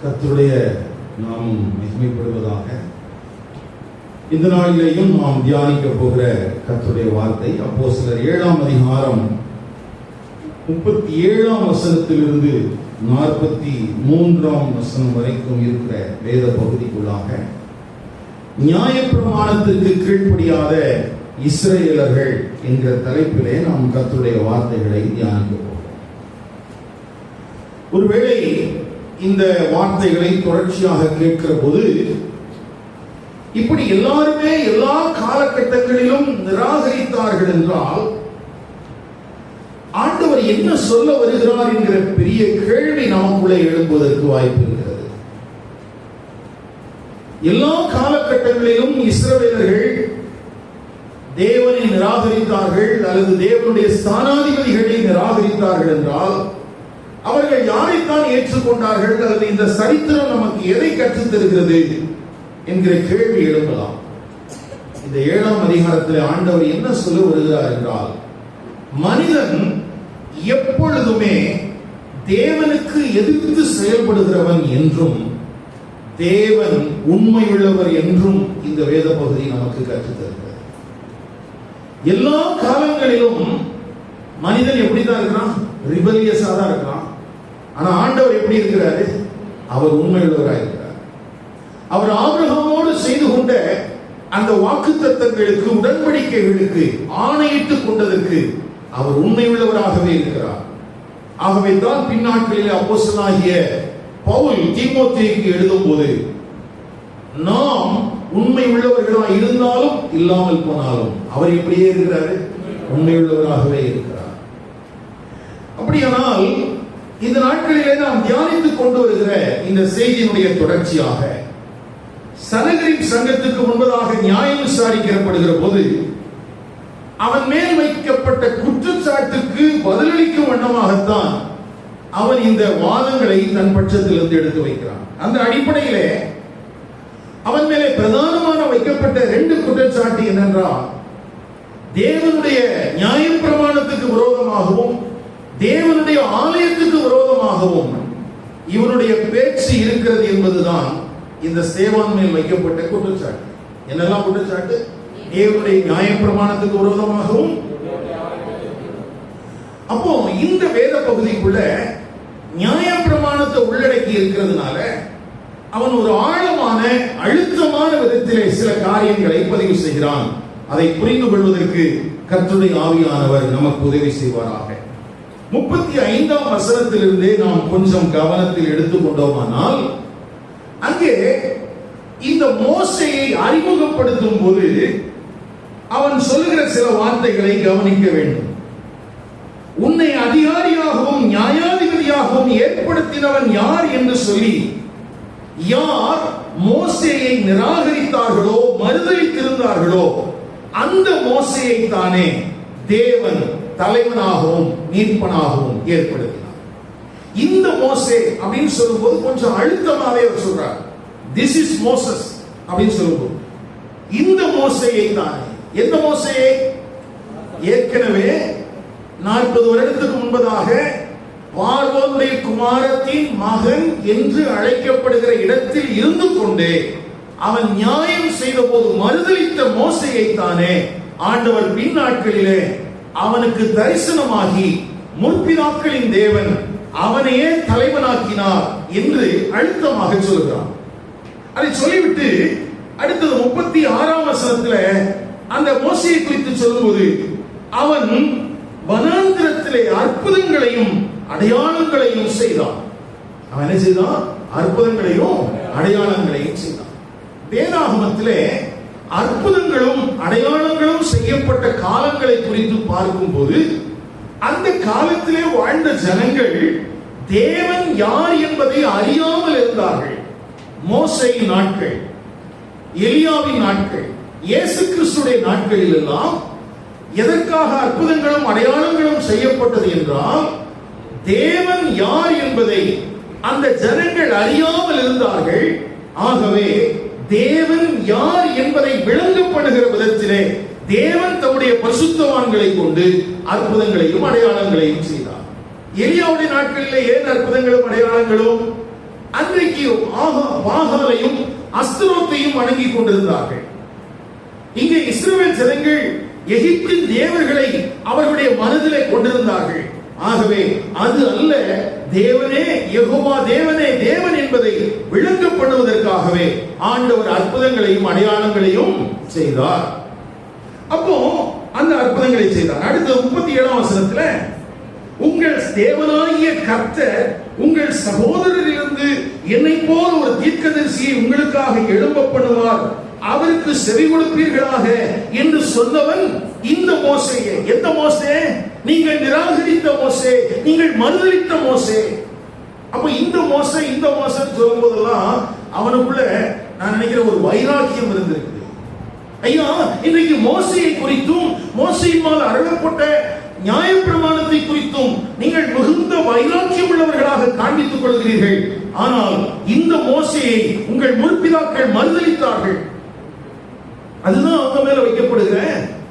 கர்த்தருடைய நாமம் மகிமைப்படுவதாக. இந்த நாளிலேயும் நாம் தியானிக்க போகிற கர்த்தருடைய வார்த்தை அப்போஸ்தலர் 7ஆம் அதிகாரம் 37ஆம் வசனத்திலிருந்து 43ஆம் வசனம் வரைக்கும் இருக்கிற வேத பகுதிக்குள்ளாக நியாயப்பிரமாணத்திற்கு கீழ்ப்படியாத இஸ்ரவேலர்கள் என்கிற தலைப்பிலே நாம் கர்த்தருடைய வார்த்தைகளை தியானிக்க போகிறோம். ஒருவேளை இந்த வார்த்தைகளை தொடர்ச்சியாக கேட்கிற போது இப்படி எல்லாருமே எல்லா காலகட்டங்களிலும் நிராகரித்தார்கள் என்றால் ஆண்டவர் என்ன சொல்ல வருகிறார் என்கிற பெரிய கேள்வி நமக்குள்ளே எழும்புவதற்கு வாய்ப்பு இருக்கிறது. எல்லா காலகட்டங்களிலும் இஸ்ரவேலர்கள் தேவனை நிராகரித்தார்கள் அல்லது தேவனுடைய ஸ்தானாதிபதிகளை நிராகரித்தார்கள் என்றால் அவர்கள் யாரைத்தான் ஏற்றுக்கொண்டார்கள் அல்லது இந்த சரித்திரம் நமக்கு எதை கற்றுத் தருகிறது என்கிற கேள்வி எழும்பலாம். இந்த 7ஆம் அதிகாரத்தில் ஆண்டவர் என்ன சொல்ல வருகிறார் என்றால், மனிதன் எப்பொழுதுமே தேவனுக்கு எதிர்த்து செயல்படுகிறவன் என்றும் தேவன் உண்மையுள்ளவர் என்றும் இந்த வேத பகுதி நமக்கு கற்றுத் தருகிறது. எல்லா காலங்களிலும் மனிதன் எப்படிதான் இருக்கிறான்? ரிபலியஸா தான் இருக்கிறான். ஆனா ஆண்டவர் எப்படி இருக்கிறாரு? அவர் உண்மையுள்ளவராக இருக்கிறார். அவர் ஆபிரகாமோடு செய்து கொண்ட அந்த வாக்குத்தத்தங்களுக்கு, உடன்படிக்கைகளுக்கு ஆணையிட்டுக் கொண்டதற்கு அவர் உண்மையுள்ளவராகவே இருக்கிறார். ஆகவே தான் பின்னாட்களில் அப்போஸ்தலனாகிய பவுல் தீமோத்தேயுக்கு எழுதும் போது, நாம் உண்மை உள்ளவர்களாக இருந்தாலும் இல்லாமல் போனாலும் அவர் எப்படியே இருக்கிறாரு? உண்மையுள்ளவராகவே இருக்கிறார். அப்படியானால் இந்த நாட்களிலே நாம் தியானித்துக் கொண்டு வருகிற இந்த செய்தியினுடைய தொடர்ச்சியாக சனகரிப் சங்கத்துக்கு முன்பதாக நியாயம் விசாரிக்கப்படுகிற போது அவன் மேல் வைக்கப்பட்ட குற்றச்சாட்டுக்கு பதிலளிக்கும் வண்ணமாகத்தான் அவன் இந்த வாதங்களை தன் பட்சத்திலிருந்து எடுத்து வைக்கிறான். அந்த அடிப்படையிலே அவன் மேலே பிரதானமான வைக்கப்பட்ட 2 குற்றச்சாட்டு என்னென்றால், தேவனுடைய நியாயப்பிரமாணத்துக்கு விரோதமாகவும் தேவனுடைய ஆலயத்துக்கு விரோதமாகவும் இவனுடைய பேச்சு இருக்கிறது என்பதுதான் இந்த ஸ்தேவான் மேல் வைக்கப்பட்ட குற்றச்சாட்டு. என்னெல்லாம் குற்றச்சாட்டு? தேவனுடைய நியாயப்பிரமாணத்துக்கு விரோதமாகவும். அப்போ இந்த வேத பகுதிக்குள்ள நியாயப்பிரமாணத்தை உள்ளடக்கி இருக்கிறதுனால அவன் ஒரு ஆழமான அழுத்தமான விதத்திலே சில காரியங்களை பதிவு செய்கிறான். அதை புரிந்து கொள்வதற்கு கர்த்தருடைய ஆவியானவர் நமக்கு உதவி செய்வாராக. 35ஆம் வசனத்திலிருந்தே நாம் கொஞ்சம் கவனத்தில் எடுத்துக்கொண்டோமானால், அங்கே இந்த மோசேயை அறிமுகப்படுத்தும் போது அவன் சொல்லுகிற சில வார்த்தைகளை கவனிக்க வேண்டும். உன்னை அதிகாரியாகவும் நியாயாதிபதியாகவும் ஏற்படுத்தினவன் யார் என்று சொல்லி, யார் மோசேயை நிராகரித்தார்களோ, மறுதலித்திருந்தார்களோ, அந்த மோசேயை தானே தேவன் தலைவனாகவும் மீட்பனாகவும் ஏற்படுத்தினார். இந்த மோசே அப்படின்னு சொல்லும்போது கொஞ்சம் அழுத்தமாவே அவர் சொல்றார். திஸ் இஸ் மோசஸ் அப்படின்னு சொல்லும்போது இந்த மோசேயை தானே. எந்த மோசேயை? ஏற்கனவே 40 வருடத்துக்கு முன்பதாக பார்வோனுடைய குமாரத்தின் மகன் என்று அழைக்கப்படுகிற இடத்தில் இருந்து கொண்டே அவன் நியாயம் செய்த போது மறுதலித்த மோசேயை தானே ஆண்டவர் பின் நாட்களிலே அவனுக்கு தரிசனமாகி முற்பிதாக்களின் தேவன் அவனையே தலைவனாக்கினார் என்று அழுத்தமாக சொல்கிறான். அதை சொல்லிவிட்டு அடுத்தது 36ஆம் வசனத்துல அந்த மோசேயை குறித்து சொல்லும்போது, அவன் வனாந்திரத்திலே அற்புதங்களையும் அடையாளங்களையும் செய்தான். அவன் என்ன செய்தான்? அற்புதங்களையும் அடையாளங்களையும் செய்தான். வேதாகமத்திலே அற்புதங்களும் அடையாளங்களும் செய்யப்பட்ட காலங்களை குறித்து பார்க்கும் போது அந்த காலத்திலே வாழ்ந்த ஜனங்கள் தேவன் யார் என்பதை அறியாமல் இருந்தார்கள். மோசேயின் நாட்கள், எலியாவின் நாட்கள், இயேசு கிறிஸ்துடைய நாட்களில் எல்லாம் எதற்காக அற்புதங்களும் அடையாளங்களும் செய்யப்பட்டது என்றால், தேவன் யார் என்பதை அந்த ஜனங்கள் அறியாமல் இருந்தார்கள். ஆகவே தேவன் யார் என்பதை விளங்கப்படுகிற விதத்திலே தேவன் தம்முடைய பரிசுத்தவான்களை கொண்டு அற்புதங்களையும் அடையாளங்களையும் செய்தார். எலியாவுடைய நாட்களிலே ஏன் அற்புதங்களும் அடையாளங்களும்? அன்றைக்கு பாகாலையும் அஸ்தரோத்தையும் வணங்கி கொண்டிருந்தார்கள். இங்கே இஸ்ரவேல் ஜனங்கள் எகிப்தின் தேவர்களை அவர்களுடைய மனதிலே கொண்டிருந்தார்கள். ஆகவே அது அல்ல, தேவனே யெகோவா தேவனே தேவன் என்பதை விளங்கப்படுவதற்காகவே ஆண்டவர் அற்புதங்களையும் அடையாளங்களையும் செய்தார். அப்போ அந்த அற்புதங்களை செய்தார். அடுத்த 37ஆம் வசனத்துல, உங்கள் தேவனாகிய கர்த்தர் உங்கள் சகோதரரிலிருந்து என்னை போல் ஒரு தீர்க்கதரிசியை உங்களுக்காக எழும்ப பண்ணுவார், அவருக்கு செவி கொடுப்பீர்களாக என்று சொன்னவன் இந்த மோசேயே. எந்த மோசே? நீங்கள் நிராகரித்த மோசே, நீங்கள் மறுதலித்த மோசே. அப்ப இந்த மோசே சொல்லும் போதெல்லாம் அவனுக்குள்ள நான் நினைக்கிற ஒரு வைராக்கியம் இருந்திருக்கு. ஐயா, இன்றைக்கு மோசையை குறித்தும் மோசையினால் அருளப்பட்ட நியாயப்பிரமாணத்தை குறித்தும் நீங்கள் மிகுந்த வைராக்கியம் உள்ளவர்களாக காண்பித்துக் கொள்கிறீர்கள். ஆனால் இந்த மோசையை உங்கள் முற்பிதாக்கள் மறுதலித்தார்கள். அதுதான் அவங்க மேல வைக்கப்படுகிற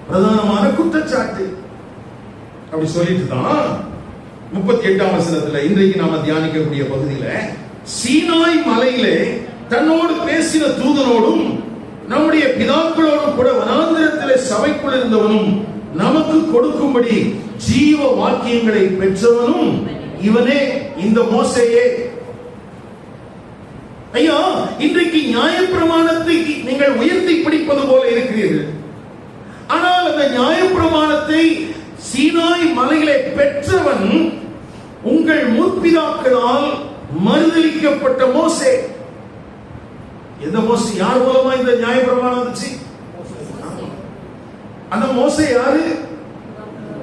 பிரதானமான குற்றச்சாட்டு. அப்படி சொல்லிட்டு தான் 38ஆம் வசனத்துல இன்றைக்கு நாம தியானிக்கக்கூடிய பகுதியில, சீனாய் மலையிலே தன்னோடு பேசின தூதனோடும் நம்முடைய பிதாக்களோடும் கூட வனாந்திரத்திலே சபைக்குள் இருந்தவனும் நமக்கு கொடுக்கும்படி ஜீவ வாக்கியங்களை பெற்றவனும் இவனே, இந்த மோசேயே. ஐயா, இன்றைக்கு நியாயப்பிரமாணத்தை நீங்கள் உயர்த்தி பிடிப்பது போல இருக்கிறீர்கள். ஆனால் அந்த நியாயப்பிரமாணத்தை சீனாய் மலையிலே பெற்றவன் உங்கள் முற்பிதாக்களால் மறுதலிக்கப்பட்ட மோசே. எந்த மோசே? யார் மூலமா இந்த நியாயப்பிரமாணம் வந்துச்சு? அந்த மோசே யாரு?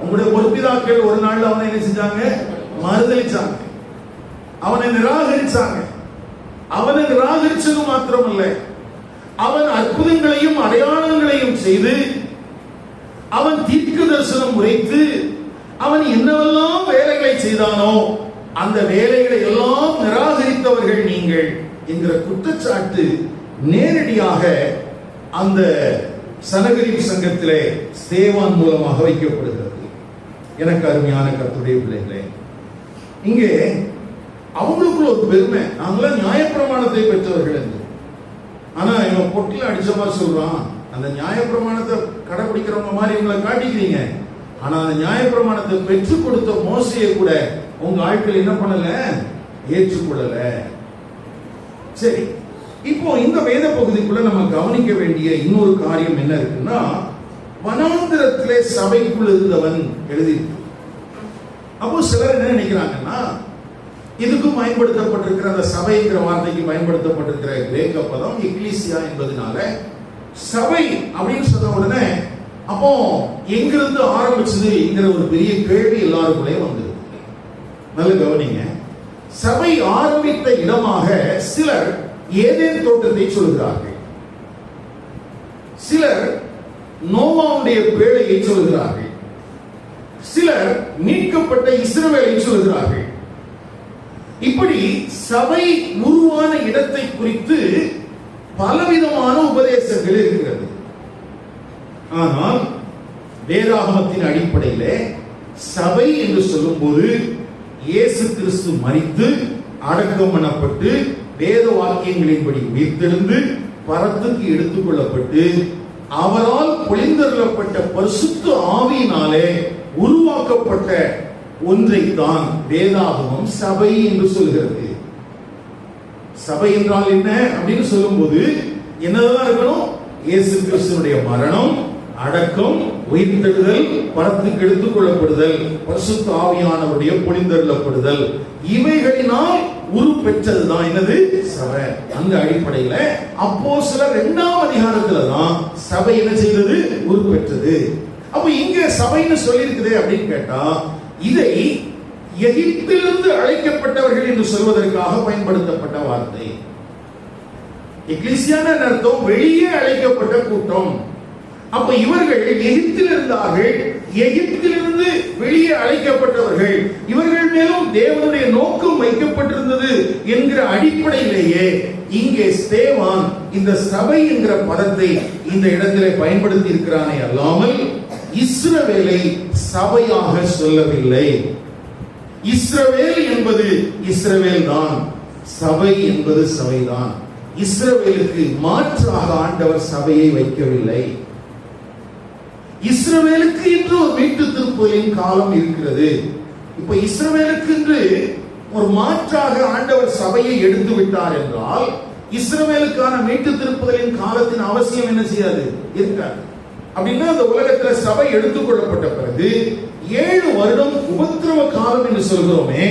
உங்களுடைய முற்பிதாக்கள் ஒரு நாள் அவனை என்ன செஞ்சாங்க? மறுதலிச்சாங்க, அவனை நிராகரிச்சாங்க. அவனை நிராகரிச்சது மாத்திரமல்ல, அவன் அற்புதங்களையும் அடையாளங்களையும் செய்து, அவன் தீர்க்க தரிசனம் உரைத்து, அவன் என்னவெல்லாம் வேலைகளை செய்தானோ அந்த வேலைகளை எல்லாம் நிராகரித்தவர்கள் நீங்கள் என்கிற குற்றச்சாட்டு நேரடியாக அந்த சனகரிப் சங்கத்திலே ஸ்தேவான் மூலமாக வைக்கப்படுகிறது. எனக்கு அருமையான கர்த்தருடைய பிள்ளைகளே, இங்கே அவங்களுக்குள்ள ஒரு பெருமை, நாங்களாம் நியாயப்பிரமாணத்தை பெற்றவர்கள் என்று. ஆனா இவன் பொட்டில அடிச்ச மாதிரி சொல்றான், அந்த நியாயப்பிரமாணத்தை கடைபிடிக்கிறவங்க மாதிரி இவங்களை காட்டிக்கிறீங்க. ஆனா அந்த நியாயப்பிரமாணத்தை பெற்றுக் கொடுத்த மோசையை கூட உங்க ஆட்கள் என்ன பண்ணல? ஏற்றுக்கொள்ளல. சரி, இப்போ இந்த வேத பகுதிக்குள்ள நம்ம கவனிக்க வேண்டிய இன்னொரு காரியம் என்ன இருக்குன்னா, வனாந்திரத்திலே சபைக்குள் இருந்தவன் எழுதியிருக்கு. அப்போ சிலர் என்ன நினைக்கிறாங்கன்னா, இதுக்கும் பயன்படுத்தப்பட்டிருக்கிற அந்த சபைங்கிற வார்த்தைக்கு பயன்படுத்தப்பட்டிருக்கிற கிரேக்க பதம் எக்லீசியா என்பதனால சபை அப்படின்னு சொன்ன உடனே அப்போ எங்கிருந்து ஆரம்பிச்சதுங்கிற ஒரு பெரிய கேள்வி எல்லாருக்குள்ளே வந்தது. நல்ல கவனிங்க, சபை ஆரம்பித்த இடமாக சிலர் ஏதேன் தோட்டத்தை சொல்கிறார்கள், சிலர் நோவாவுடைய பேழையை சொல்கிறார்கள், சிலர் மீட்கப்பட்ட இஸ்ரவேலை சொல்கிறார்கள். இப்படி சபை உருவான இடத்தை குறித்து பலவிதமான உபதேசங்கள் இருக்கிறது. ஆனால் வேதாகமத்தின் அடிப்படையிலே சபை என்று சொல்லும்போது இயேசு கிறிஸ்து மரித்து அடக்கம் பண்ணப்பட்டு வேத வாக்கியங்களின்படி உயிர்த்தெழுந்து பரத்துக்கு எடுத்துக் கொள்ளப்பட்டு அவரால் பொழிந்தருளப்பட்ட பரிசுத்த ஆவியினாலே உருவாக்கப்பட்ட ஒன்றைத்தான் வேதாகமம் சபை என்று சொல்கிறது. சபை என்றால் என்ன அப்படின்னு சொல்லும்போது என்னதான் இருக்கணும்? இயேசு கிறிஸ்துவினுடைய மரணம், அடக்கம், உயிர்த்தெழுதல், பரத்துக்கு எடுத்துக் கொள்ளப்படுதல், பரிசுத்த ஆவியானவருடைய பொழிந்தருளப்படுதல், இவைகளினால் உரு பெற்றதுதான் என்னது? சபை. அந்த அடிப்படையில அப்போஸ்தலர் 2ஆம் அதிகாரத்துல தான் சபை என்ன செய்தது? உரு பெற்றது. அப்ப இங்க சபைன்னு சொல்லி இருக்குது அப்படின்னு கேட்டா, இதை எகிப்திலிருந்து அழைக்கப்பட்டவர்கள் என்று சொல்வதற்காக பயன்படுத்தப்பட்ட வார்த்தை. எக்லீசியான அர்த்தம் வெளியே அழைக்கப்பட்ட கூட்டம். அப்ப இவர்கள் எகிப்தில் இருந்தார்கள், எகிப்திலிருந்து வெளியே அழைக்கப்பட்டவர்கள், இவர்கள் மேலும் தேவனுடைய நோக்கம் வைக்கப்பட்டிருந்தது என்கிற அடிப்படையிலேயே இங்கே ஸ்தேவான் இந்த சபை என்கிற பதத்தை இந்த இடத்திலே பயன்படுத்தி இருக்கிறானே அல்லாமல் இஸ்ரவேலை சபையாக சொல்லவில்லை. இஸ்ரவேல் என்பது இஸ்ரவேல் தான், சபை என்பது சபைதான். இஸ்ரவேலுக்கு மாற்றாக ஆண்டவர் சபையை வைக்கவில்லை. இஸ்ரவேலுக்கு இன்று ஒரு மீட்டு திருப்பலின் காலம் இருக்கிறது. இப்ப இஸ்ரவேலுக்கு இன்று ஒரு மாற்றாக ஆண்டவர் சபையை எடுத்து விட்டார் என்றால் இஸ்ரவேலுக்கான மீட்டு திருப்புதலின் காலத்தின் அவசியம் என்ன செய்யாது, இருக்காது. அப்படின்னா அந்த உலகத்துல சபை எடுத்துக்கொள்ளப்பட்ட பிறகு 7 வருடம் உபத்திரவ காலம் என்று சொல்கிறோமே,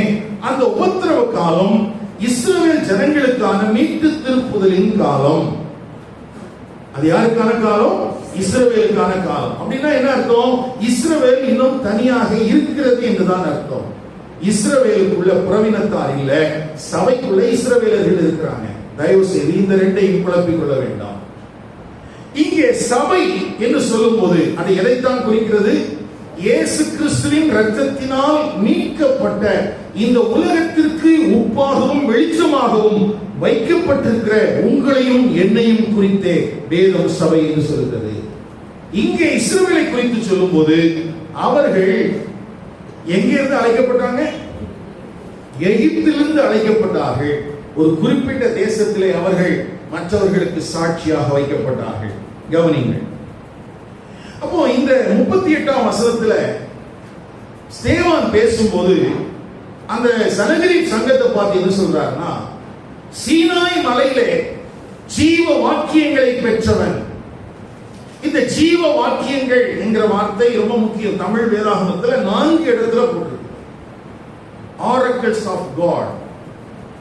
அந்த உபத்திரவ காலம் இஸ்ரவேல் ஜனங்களுக்கான மீட்டு திருப்புதலின் காலம். அது யாருக்கான காலம்? இஸ்ரவேலுக்கான காலம். அப்படின்னா என்ன அர்த்தம்? இஸ்ரவேல் இன்னும் தனியாக இருக்கிறது என்றுதான் அர்த்தம். இஸ்ரவேலுக்குள்ள புறவினத்தார் இல்ல, சபைக்குள்ள இஸ்ரவேலர்கள் இருக்கிறாங்க. தயவு செய்து இந்த ரெண்டையும் குழப்பிக் கொள்ள வேண்டாம். இங்கே சபை என்று சொல்லும் போது அது எதைத்தான் குறிக்கிறது? இயேசு கிறிஸ்துவின் இரத்தத்தினால் மீட்கப்பட்ட இந்த உலகத்திற்கு உப்பாகவும் வெளிச்சமாகவும் வைக்கப்பட்டிருக்கிற உங்களையும் என்னையும் குறித்தே வேதம் சபை என்று சொல்கிறது. இங்கே இஸ்ரவேலை குறித்து சொல்லும் போது அவர்கள் எங்கிருந்து அழைக்கப்பட்டாங்க? எகிப்திலிருந்து அழைக்கப்பட்டார்கள். ஒரு குறிப்பிட்ட தேசத்திலே அவர்கள் மற்றவர்களுக்கு சாட்சியாக வைக்கப்பட்டார்கள். கவனிங்கள். அப்போ இந்த 38ஆம் வசனத்துல ஸ்தேவான் பேசும்போது அந்த சனகரிப் சங்கத்தை பார்த்து என்ன சொல்றாருன்னா, சீனாய் மலையிலே ஜீவ வாக்கியங்களை பெற்றவன். இந்த ஜீவ வாக்கியங்கள் என்கிற வார்த்தை ரொம்ப முக்கியம். தமிழ் வேதாகமத்துல 4 இடத்துல போட்டிருக்கு. Oracles of God.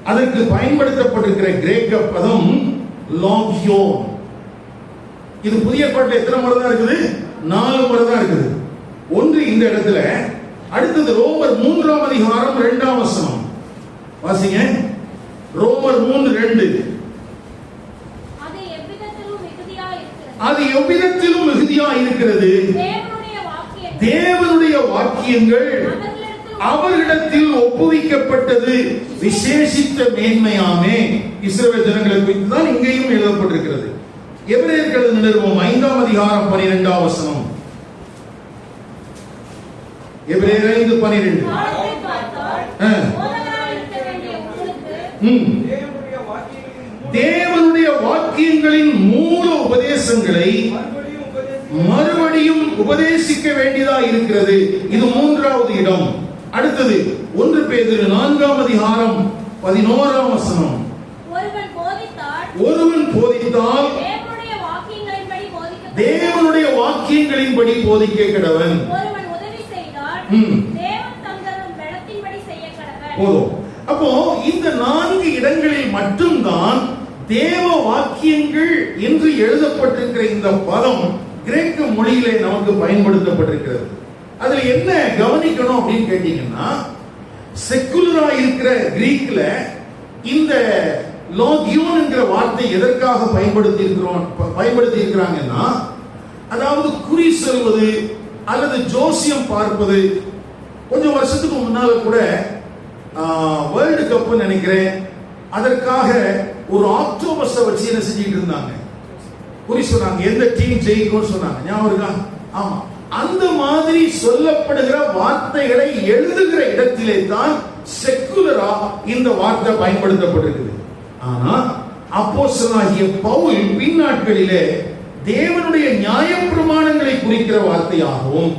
அதற்கு பயன்படுத்தப்பட்டிருக்கிற கிரேக்க பதம் லாகியோன். இது புதிய பாட்டில் எத்தனை முறை தான் இருக்குது? 4 முறை தான் இருக்குது. ஒன்று இந்த இடத்துல, அடுத்தது ரோமர் 3ஆம் அதிகாரம் 2ஆம் வசனம் வாசிங்க. ரோமர் 3:2. அது எவ்விதத்திலும் மிகுதியா இருக்கிறது. தேவனுடைய வாக்கியங்கள் அவர்களிடத்தில் ஒப்புவிக்கப்பட்டது விசேஷித்த மேன்மையாமே. இஸ்ரவேல் ஜனங்களை குறித்து தான் இங்கேயும் எழுதப்பட்டிருக்கிறது. எபிரேயர்கள் நிருபம் 5ஆம் அதிகாரம் 12ஆம் வசனம். எபிரேயர் 5:12. தேவனுடைய வாக்கியங்களின் மூல உபதேசங்களை மறுபடியும் உபதேசிக்க வேண்டியதா இருக்கிறது. இது 3வது இடம். அடுத்தது 1 பேதுரு 4ஆம் அதிகாரம் 11ஆம் வசனம். ஒருவன் போதித்தால் தேவனுடைய வாக்கியங்களின்படி போதிக்க கடவன். போதும். அப்போ இந்த 4 இடங்களில் மட்டும்தான் தேவ வாக்கியங்கள் என்று எழுதப்பட்டிருக்கிற இந்த பதம் கிரேக்க மொழியிலே நமக்கு பயன்படுத்தப்பட்டிருக்கிறது. அதுல என்ன கவனிக்கணும் அப்படின்னு கேட்டீங்கன்னா, செக்குலரா இருக்கிற கிரீக்ல இந்த லோகியோன் என்கிற வார்த்தை எதற்காக பயன்படுத்தி இருக்கிறாங்கன்னா, அதாவது குறி சொல்வது அல்லது ஜோசியம் பார்ப்பது. கொஞ்சம் வருஷத்துக்கு முன்னால கூட வேர்ல்டு கப் நினைக்கிறேன், அதற்காக ஒரு ஆக்டோபஸை வச்சு என்ன செஞ்சிட்டு இருந்தாங்க, குறி சொன்னாங்க, எந்த டீம் ஜெயிக்கும் சொன்னாங்க. ஞாபகம் இருக்கா? ஆமா. அந்த மாதிரி சொல்லப்படுகிற வார்த்தைகளை எழுதுகிற இடத்திலே தான் செக்குலரா இந்த வார்த்தை பயன்படுத்தப்பட்டிருக்குது. ஆனா அப்போஸ்தலனாகிய பவுல் பின்னாட்களிலே தேவனுடைய நியாயப்பிரமாணங்களை குறிக்கிற வார்த்தையாகவும்,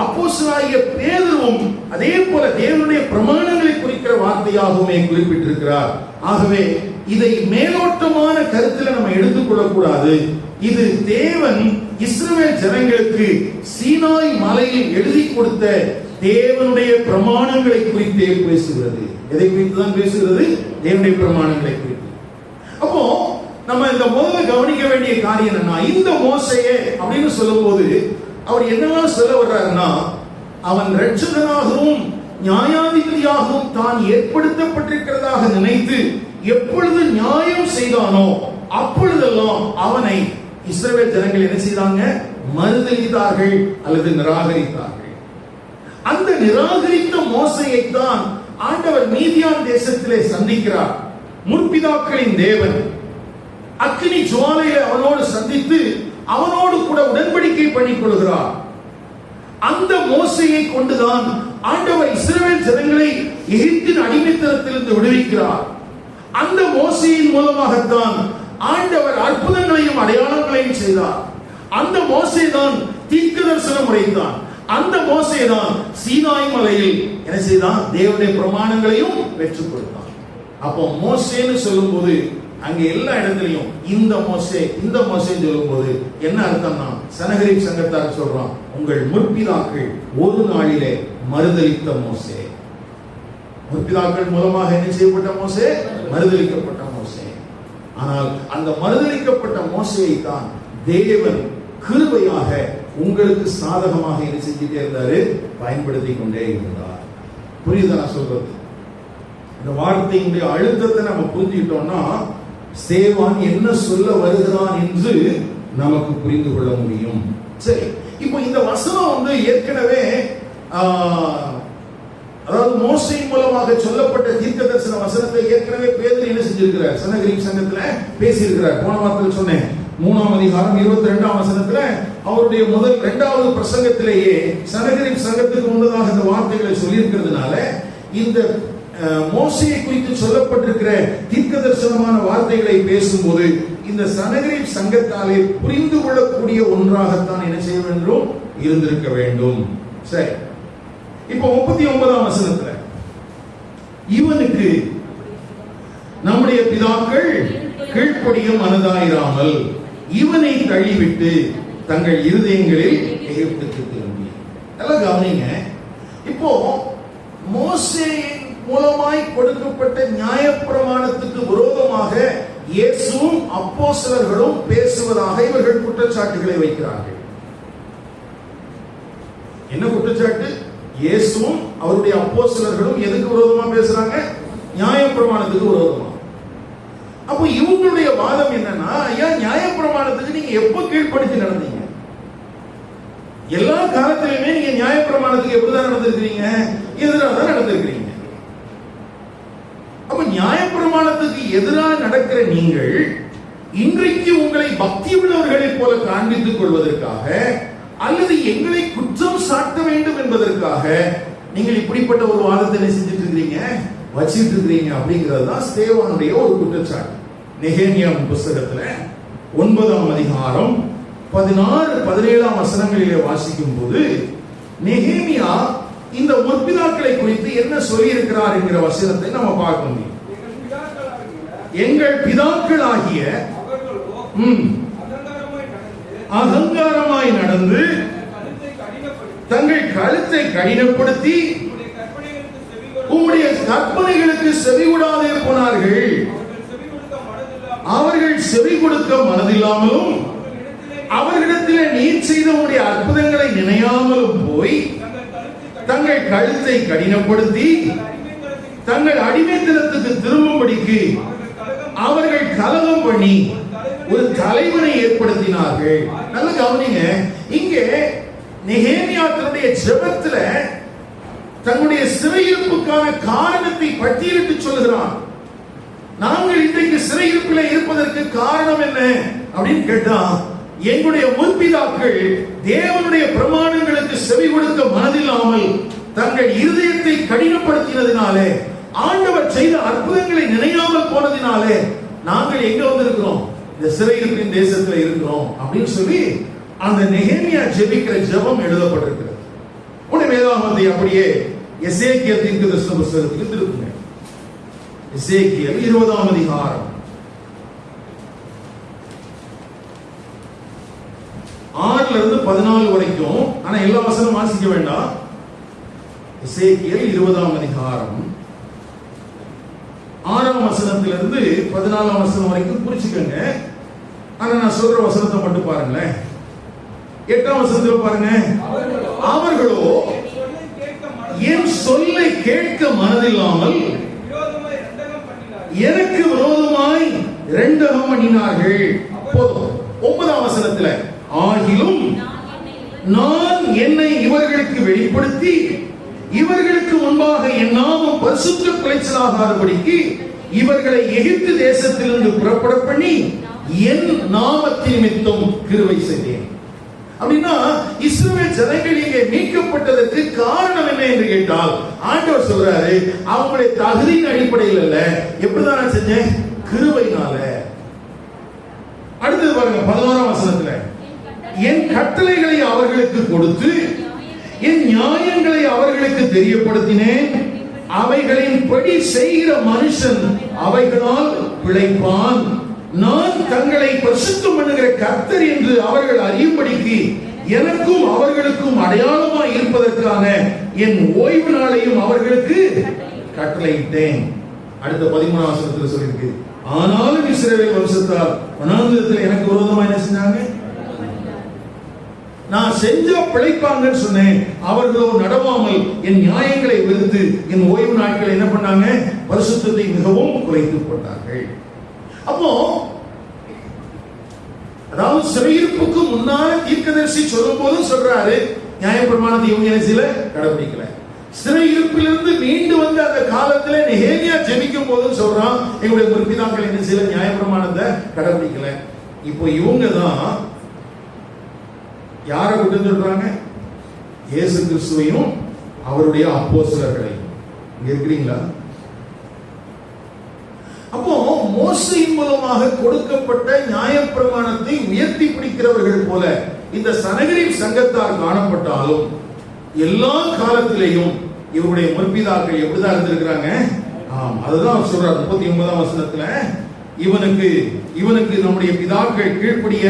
அப்போஸ்தலனாகிய பேதுருவும் அதே போல தேவனுடைய பிரமாணங்களை குறிக்கிற வார்த்தையாகவுமே குறிப்பிட்டிருக்கிறார். ஆகவே இதை மேலோட்டமான கருத்துல நம்ம எடுத்துக்கொள்ளக் கூடாது. இது தேவன் இஸ்ரவேல் ஜனங்களுக்கு சீனாய் மலையில் எழுதி கொடுத்த தேவனுடைய பிரமாணங்களை குறித்தே பேசுகிறது. எதை குறித்து தான் பேசுகிறது? தேவனுடைய பிரமாணங்களை குறித்து. அப்போ நம்ம இந்த முதல்ல கவனிக்க வேண்டிய காரியம் என்னன்னா, இந்த மோசேயே அப்படின்னு சொல்லும் போது அவர் என்னெல்லாம் சொல்ல வர்றாருன்னா, அவன் இரட்சகனாகவும் நியாயாதிபதியாகவும் தான் ஏற்படுத்தப்பட்டிருக்கிறதாக நினைத்து எப்பொழுது நியாயம் செய்தானோ அப்பொழுதெல்லாம் அவனை இஸ்ரவேல் ஜனங்கள் என்ன செய்தாங்க? மறுதலித்தார்கள் அல்லது நிராகரித்தார்கள். அந்த நிராகரித்த மோசேயை தான் ஆண்டவர் மீதியான் தேசத்திலே சந்திக்கிறார். முற்பிதாக்களின் தேவன் அக்கினி ஜுவாலையில அவனோடு சந்தித்து அவனோடு கூட உடன்படிக்கை பண்ணிக் கொள்கிறார். அந்த மோசேயை கொண்டுதான் ஆண்டவர் இஸ்ரவேல் ஜனங்களை எகிப்தின் அடிமைத்தனத்திலிருந்து விடுவிக்கிறார். அந்த மோசேயின் மூலமாகத்தான் ஆண்டவர் அற்புதங்களையும் அடையாளங்களையும் செய்தார். அந்த மோசே தான் தீர்க்கதரிசனம் உரைத்தான். அந்த மோசே தான் சீனாய் மலையில் என்ன செய்தான்? தேவனுடைய பிரமாணங்களையும் பெற்றுக் கொடுத்தான். அப்போ மோசேன்னு சொல்லும்போது அங்க எல்லா இடத்துலையும் இந்த மோசே இந்த மோசேன்னு சொல்லும்போது என்ன அர்த்தம்னா, சனகரிப் சங்கத்தார் சொல்றான், உங்கள் முற்பிதாக்கள் ஒரு நாளிலே மறுதலித்த மோசே. முற்பிதாக்கள் மூலமாக என்ன செய்யப்பட்ட மோசே? மறுதலிக்கப்பட்ட மோசே. ஆனால் அந்த மறுதலிக்கப்பட்ட மோசேயை தான் தேவன் கிருபையாக உங்களுக்கு சாதகமாக என்ன செஞ்சுட்டே இருந்தாரு? பயன்படுத்தி கொண்டே இருந்தார். புரியுதா நான் சொல்றது? இந்த வார்த்தையினுடைய அழுத்தத்தை நம்ம புரிஞ்சுக்கிட்டோம்னா சேவான் என்ன சொல்ல வருகிறான் என்று நமக்கு புரிந்து கொள்ள முடியும். சரி, இப்போ இந்த வசனம் ஏற்கனவே அதாவது மோசேயின் மூலமாக சொல்லப்பட்ட தீர்க்கதரிசன வசனத்தை ஏற்கனவே பேதுரு என்ன செஞ்சிருக்கிறார்? சனகரிப் சங்கத்துல பேசியிருக்கிறார். போன வாரத்தில் சொன்னேன், 3ஆம் அதிகாரம் 22ஆம் வசனத்துல அவருடைய முதல் 2வது பிரசங்கத்திலேயே சனகரிப் சங்கத்துக்கு முன்னதாக இந்த வார்த்தைகளை சொல்லி இருக்கிறதுனால இந்த மோசேயை குறித்து சொல்லப்பட்டிருக்கிற தீர்க்கதரிசனமான வார்த்தைகளை பேசும்போது இந்த சனகரிப் சங்கத்தாலே புரிந்து கொள்ளக்கூடிய ஒன்றாகத்தான் என்ன செய்ய வேண்டும்? இருந்திருக்க வேண்டும். சரி, இப்போ 39ஆம் வசனத்துல இவனுக்கு நம்முடைய பிதாக்கள் கீழ்ப்படிய மனதாயிராமல் இவனை தள்ளிவிட்டு தங்கள் இருதயங்களில் எகிப்துக்கு திரும்பி. நல்லா கவனிங்க. இப்போ மோசேயின் மூலமாய் கொடுக்கப்பட்ட நியாயப்பிரமாணத்துக்கு விரோதமாக இயேசுவும் அப்போஸ்தலர்களும் பேசுவதாக இவர்கள் குற்றச்சாட்டுகளை வைக்கிறார்கள். என்ன குற்றச்சாட்டு? இயேசுவும் அவருடைய அப்போஸ்தலர்களும் எதுக்கு விரோதமா பேசுறாங்க? நியாயப்பிரமாணத்துக்கு விரோதமா. அப்போ இவங்களுடைய வாதம் என்னன்னா, ஐயா நியாயப்பிரமாணத்துக்கு நீங்க எப்ப கீழ்ப்படுத்தி நடந்தீங்க? எல்லா காலத்திலுமே நீங்க நியாயப்பிரமாணத்துக்கு எப்படிதான் நடந்திருக்கிறீங்க? எதிராக தான் நடந்திருக்கிறீங்க. அப்ப நியாயப்பிரமாணத்துக்கு எதிராக நடக்கிற நீங்கள் இன்றைக்கு உங்களை பக்தி உள்ளவர்களைப் போல காண்பித்துக் கொள்வதற்காக அல்லது எங்களை குற்றம் சாட்ட வேண்டும் என்பதற்காக நீங்கள் இப்படிப்பட்ட ஒரு வாதத்தை செஞ்சுட்டு இருக்கிறீங்க, வச்சிட்டு இருக்கிறீங்க அப்படிங்கிறது தான் ஸ்தேவானுடைய ஒரு குற்றச்சாட்டு. நெகேமியா புத்தகத்துல 9ஆம் அதிகாரம் 16-17 வசனங்களிலே வாசிக்கும் போது நெகேமியா இந்த முற்பிதாக்களை குறித்து என்ன சொல்லி இருக்கிறார் என்கிற வசனத்தை நம்ம பார்க்க முடியும். எங்கள் பிதாக்களாகிய அகங்காரமாய் நடந்து தங்கள் கழுத்தை கடினப்படுத்தி உம்முடைய கற்பனைகளுக்கு செவிகொடாதே போனார்கள். அவர்கள் செவி கொடுக்க மனதில்லாமலும் அவர்களிடத்திலே நீர் செய்த உம்முடைய அற்புதங்களை நினையாமலும் போய் தங்கள் கழுத்தை கடினப்படுத்தி தங்கள் அடிமைத்தனத்துக்கு திரும்பும்படிக்கு அவர்கள் கலகம் பண்ணி ஒரு தலைவனை ஏற்படுத்தினார்கள். நல்ல கவனிங்க. இங்கே நெகேமியா தன்னுடைய ஜெபத்துல தன்னுடைய சிறையிருப்புக்கான காரணத்தை பட்டியலிட்டு சொல்கிறான். நாங்கள் இன்றைக்கு சிறையிருப்பில் இருப்பதற்கு காரணம் என்ன அப்படின்னு கேட்டா, எங்களுடைய முற்பிதாக்கள் தேவனுடைய பிரமாணங்களுக்கு செவி கொடுக்க மனதில்லாமல் தங்கள் இருதயத்தை கடினப்படுத்தினதினாலே, ஆண்டவர் செய்த அற்புதங்களை நினையாமல் போனதினாலே நாங்கள் எங்க வந்திருக்கிறோம்? இந்த சிறையிருப்பின் தேசத்துல இருக்கிறோம் அப்படின்னு சொல்லி அந்த நெகேமியா ஜெபிக்கிற ஜெபம் எழுதப்பட்டிருக்கிறது. உடனே வேதாகமத்தை அப்படியே எசேக்கியேல் தீர்க்கதரிசன புத்தகத்துக்கு திருப்புங்க. எசேக்கியேல் 20ஆம் அதிகாரம் 6-14 வரைக்கும். ஆனா எல்லா வசனம் வாசிக்க வேண்டாம். எசேக்கியேல் 20ஆம் அதிகாரம் 6ஆம் வசனத்திலிருந்து 14ஆம் வசனம் வரைக்கும் புரிச்சுக்கங்க. ஆனா நான் சொல்ற வசனத்தை மட்டும் பாருங்களேன். 8ஆம் வசனத்தில் பாருங்க. அவர்களோ என் சொல்லை கேட்க மனதில்லாமல் எனக்கு விரோதமாய் இரண்டகம் பண்ணினார்கள். போதும். 9ஆம் வசனத்தில் ஆகிலும் நான் என்னை இவர்களுக்கு வெளிப்படுத்தி இவர்களுக்கு முன்பாக என் நாமம் பரிசுத்த குலைச்சலாகாதபடிக்கு இவர்களை எகிப்து தேசத்திலிருந்து புறப்பட பண்ணி என் நாமத்தின் நிமித்தம் கிருபை செய்தேன். அப்படின்னா இஸ்ரவேல் ஜனங்கள் இங்கே மீட்கப்பட்டதற்கு காரணம் என்ன என்று கேட்டால் ஆண்டவர் சொல்றாரு, அவங்களுடைய தகுதியின் அடிப்படையில் அல்ல, எப்படிதான் நான் செஞ்சேன், கிருபையினால. அடுத்தது பாருங்க 11ஆம் வசனத்துல, என் கட்டளைகளை அவர்களுக்கு கொடுத்து என் நியாயங்களை அவர்களுக்கு தெரியப்படுத்தினேன், அவைகளின்படி செய்கிற மனுஷன் அவைகளால் பிழைப்பான். நான் தங்களை பரிசுத்தம் பண்ணுகிற கர்த்தர் என்று அவர்கள் அறியும்படிக்கு எனக்கும் அவர்களுக்கும் அடையாளமாய் இருப்பதற்கான என் ஓய்வு நாளையும் அவர்களுக்கு கட்டளையிட்டேன். அடுத்த 13ஆம் வசனத்தில் சொல்லியிருக்கு, ஆனாலும் இஸ்ரவேல் வம்சத்தார் வனாந்திரத்தில் எனக்கு விரோதமா என்ன செஞ்சாங்க, நான் செஞ்சா பிழைப்பாங்கன்னு சொன்னேன், அவர்களோ நடவாமல் என் நியாயங்களை வெறுத்து என் ஓய்வு நாட்களை என்ன பண்ணாங்க, பரிசுத்தத்தை மிகவும் குறைத்துக் கொண்டார்கள். அப்போ அதாவது சிறையிருப்புக்கு முன்னால தீர்க்கதரிசி சொல்லும் போதும் சொல்றாரு, நியாயப்பிரமாணத்தை இவங்க என்ன செய்யல, கடைபிடிக்கல. சிறையிருப்பிலிருந்து மீண்டு வந்து அந்த காலத்துல நெகேமியா ஜெபிக்கும் போதும் சொல்றான், எங்களுடைய முற்பிதாக்கள் என்ன செய்யல, நியாயப்பிரமாணத்தை கடைபிடிக்கல. இப்போ இவங்க தான் யாரை குற்றம் சொல்றாங்க, இயேசு கிறிஸ்துவையும் அவருடைய அப்போஸ்தலர்களையும். இங்க இருக்கிறீங்களா? அப்போ மோசேயின் மூலமாக கொடுக்கப்பட்ட நியாயப்பிரமாணத்தை உயர்த்தி பிடிக்கிறவர்கள் போல இந்த சனகரிப் சங்கத்தார் காணப்பட்டாலும் எல்லா காலத்திலேயும் இவருடைய முற்பிதாக்கள் எப்படிதான் இருந்திருக்கிறாங்க. அதுதான் சொல்றார் 39ஆம் வசனத்துல, இவனுக்கு நம்முடைய பிதாக்கள் கீழ்ப்படிய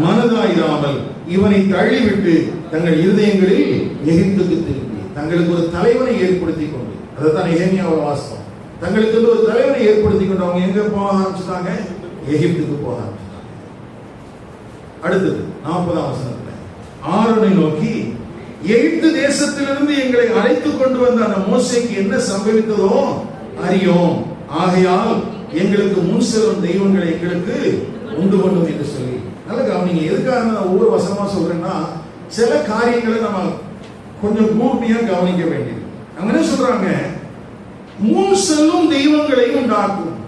மனதாயிராமல் இவனை தள்ளிவிட்டு தங்கள் இருதயங்களில் எகிப்துக்கு திரும்பி தங்களுக்கு ஒரு தலைவனை ஏற்படுத்தி கொண்டு, அதைத்தான் நெகேமியாவோட வாசகம், தங்களுக்கு ஒரு தலைவனை ஏற்படுத்தி கொண்டு அவங்க எங்க போக ஆரம்பிச்சுட்டாங்க, எகிப்துக்கு போக ஆரம்பிச்சுட்டாங்க. அடுத்தது 40ஆம் வசனத்துல, ஆரோனை நோக்கி எகிப்து தேசத்திலிருந்து எங்களை அழைத்துக் கொண்டு வந்த அந்த மோசேக்கு என்ன சம்பவித்ததோ அறியோம், ஆகையால் எங்களுக்கு முன் செல்லும் தெய்வங்களை எங்களுக்கு உண்டு பண்ணும் என்று சொல்லி. நல்ல கவனிங்க, எதுக்காக நான் ஒவ்வொரு வசனமா சொல்றேன்னா, சில காரியங்களை நம்ம கொஞ்சம் கூர்மையா கவனிக்க வேண்டியது. அவங்க என்ன சொல்றாங்க, முன் செல்லும் தெய்வங்களை உண்டாக்கும்.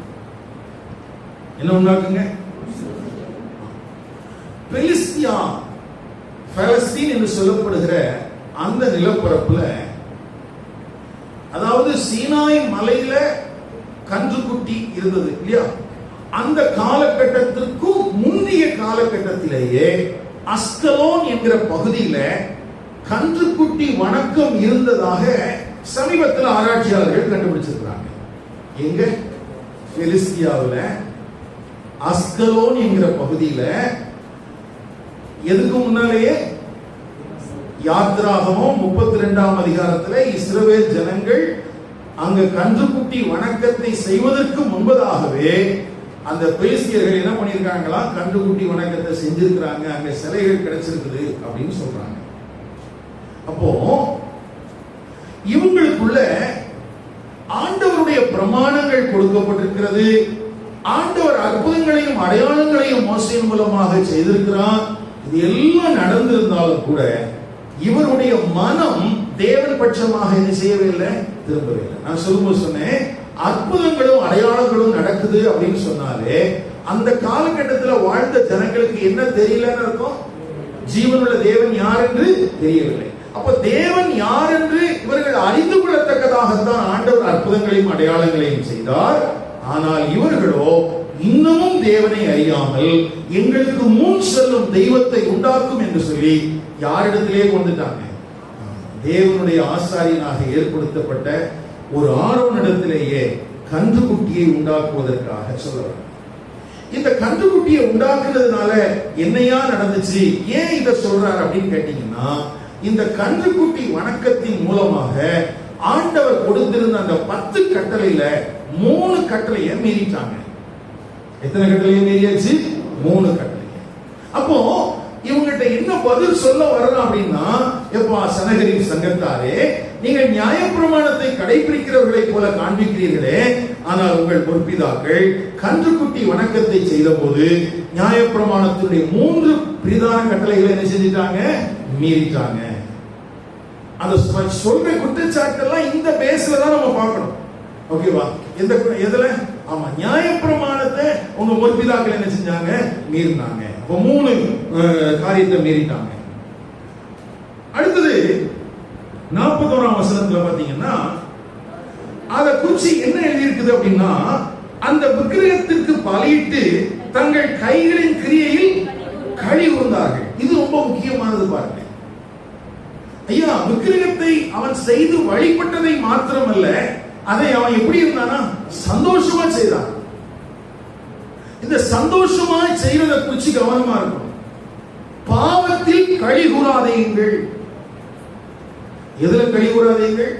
என்ன உண்டாக்குங்க, பெலிஸ்தியா பாலஸ்தீன் என்று சொல்லப்படுகிற அந்த நிலப்பரப்புல, அதாவது சீனாய் மலையில கன்றுக்குட்டி இருந்தது இல்லையா, அந்த காலகட்டத்திற்கும் முந்தைய காலகட்டத்திலேயே அஸ்கலோன் என்கிற பகுதியில கன்றுக்குட்டி வணக்கம் இருந்ததாக சமீபத்தில் ஆராய்ச்சியாளர்கள் கண்டுபிடிச்சிருக்கிறாங்க. எங்க, பெலிஸ்தியாவில் அஸ்கலோன் என்கிற பகுதியில எதுக்கு முன்னாலேயே யாத்ராகமம் 32ஆம் அதிகாரத்துல இஸ்ரவேல் ஜனங்கள் அங்க கன்றுக்குட்டி வணக்கத்தை செய்வதற்கு முன்பதாகவே அந்த பெலிஸ்தியர்கள் என்ன பண்ணிருக்காங்களா, கன்றுக்குட்டி வணக்கத்தை செஞ்சிருக்கிறாங்க, அங்க சிலைகள் கிடைச்சிருக்குது அப்படின்னு சொல்றாங்க. அப்போ இவங்களுக்குள்ள ஆண்டவருடைய பிரமாணங்கள் கொடுக்கப்பட்டிருக்கிறது, ஆண்டவர் அற்புதங்களையும் அடையாளங்களையும் மோசேயின் மூலமாக செய்திருக்கிறார். இது எல்லாம் நடந்திருந்தாலும் கூட இவருடைய மனம் தேவன் பட்சமாக என்ன செய்யவே இல்லை, திரும்பவே இல்லை. நான் சொல்லும்போது சொன்னேன், அற்புதங்களும் அடையாளங்களும் நடக்குது அப்படின்னு சொன்னாலே அந்த காலகட்டத்தில் வாழ்ந்த ஜனங்களுக்கு என்ன தெரியலன்னு இருக்கும், ஜீவனுள்ள தேவன் யார் என்று தெரியவில்லை. அப்ப தேவன் யார் என்று இவர்கள் அறிந்து கொள்ளத்தக்கதாகத்தான் ஆண்டவர் அற்புதங்களையும் அடையாளங்களையும் செய்தார். ஆனால் இவர்களோ இன்னமும் தேவனை அறியாமல் எங்களுக்கு முன் செல்லும் தெய்வத்தை உண்டாக்கும் என்று சொல்லி யாரிடத்திலே கொண்டுட்டாங்க, தேவனுடைய ஆசாரியனாக ஏற்படுத்தப்பட்ட ஒரு ஆரோனிடத்திலேயே கன்றுக்குட்டியை உண்டாக்குவதற்காக சொல்றாங்க. இந்த கன்றுக்குட்டியை உண்டாக்குறதுனால என்னையா நடந்துச்சு, ஏன் இதை சொல்றார் அப்படின்னு கேட்டீங்கன்னா, இந்த கன்றுக்குட்டி வணக்கத்தின் மூலமாக ஆண்டவர் கொடுத்திருந்த அந்த 10 கட்டளையில 3 கட்டளையை மீறிட்டாங்க. எத்தனை கட்டளையை மீறியாச்சு? 3 கட்டளை. அப்போ இவங்கிட்ட என்ன பதில் சொல்ல வரலாம் அப்படின்னா, எப்பா சனகரிப் சங்கத்தாரே, நீங்கள் நியாயப்பிரமாணத்தை கடைபிடிக்கிறவர்களை போல காண்பிக்கிறீர்களே, ஆனால் உங்கள் முற்பிதாக்கள் கன்றுக்குட்டி வணக்கத்தை செய்த போது நியாயப்பிரமாணத்தினுடைய 3 பிரதான கட்டளைகளை என்ன செஞ்சிட்டாங்க, மீறிட்டாங்க. அந்த சொல்ற குற்றச்சாட்டெல்லாம் இந்த பேஸ்ல தான் நம்ம பார்க்கணும். ஓகேவா? எதுல? ஆமா, நியாயப்பிரமாணத்தை உங்க முற்பிதாக்கள் என்ன செஞ்சாங்க, மீறினாங்க. 3 காரியத்தை மீறிட்டாங்க. 41ஆம் வசனத்துல பாத்தீங்கன்னா அத குறிச்சு என்ன எழுதியிருக்குது அப்படின்னா, அந்த விக்கிரகத்திற்கு பலியிட்டு தங்கள் கைகளின் கிரியையில் களி கூர்ந்தார்கள். இது ரொம்ப முக்கியமானது பாருங்க. ஐயா, விக்கிரகத்தை அவன் செய்து வழிபட்டதை மாத்திரமல்ல, அதை அவன் எப்படி இருந்தானா, சந்தோஷமா செய்தான். இந்த சந்தோஷமா செய்வதை குறிச்சு கவனமா இருக்கும். பாவத்தில் களி கூறாதீர்கள். எதுல களி கூறாதீர்கள்?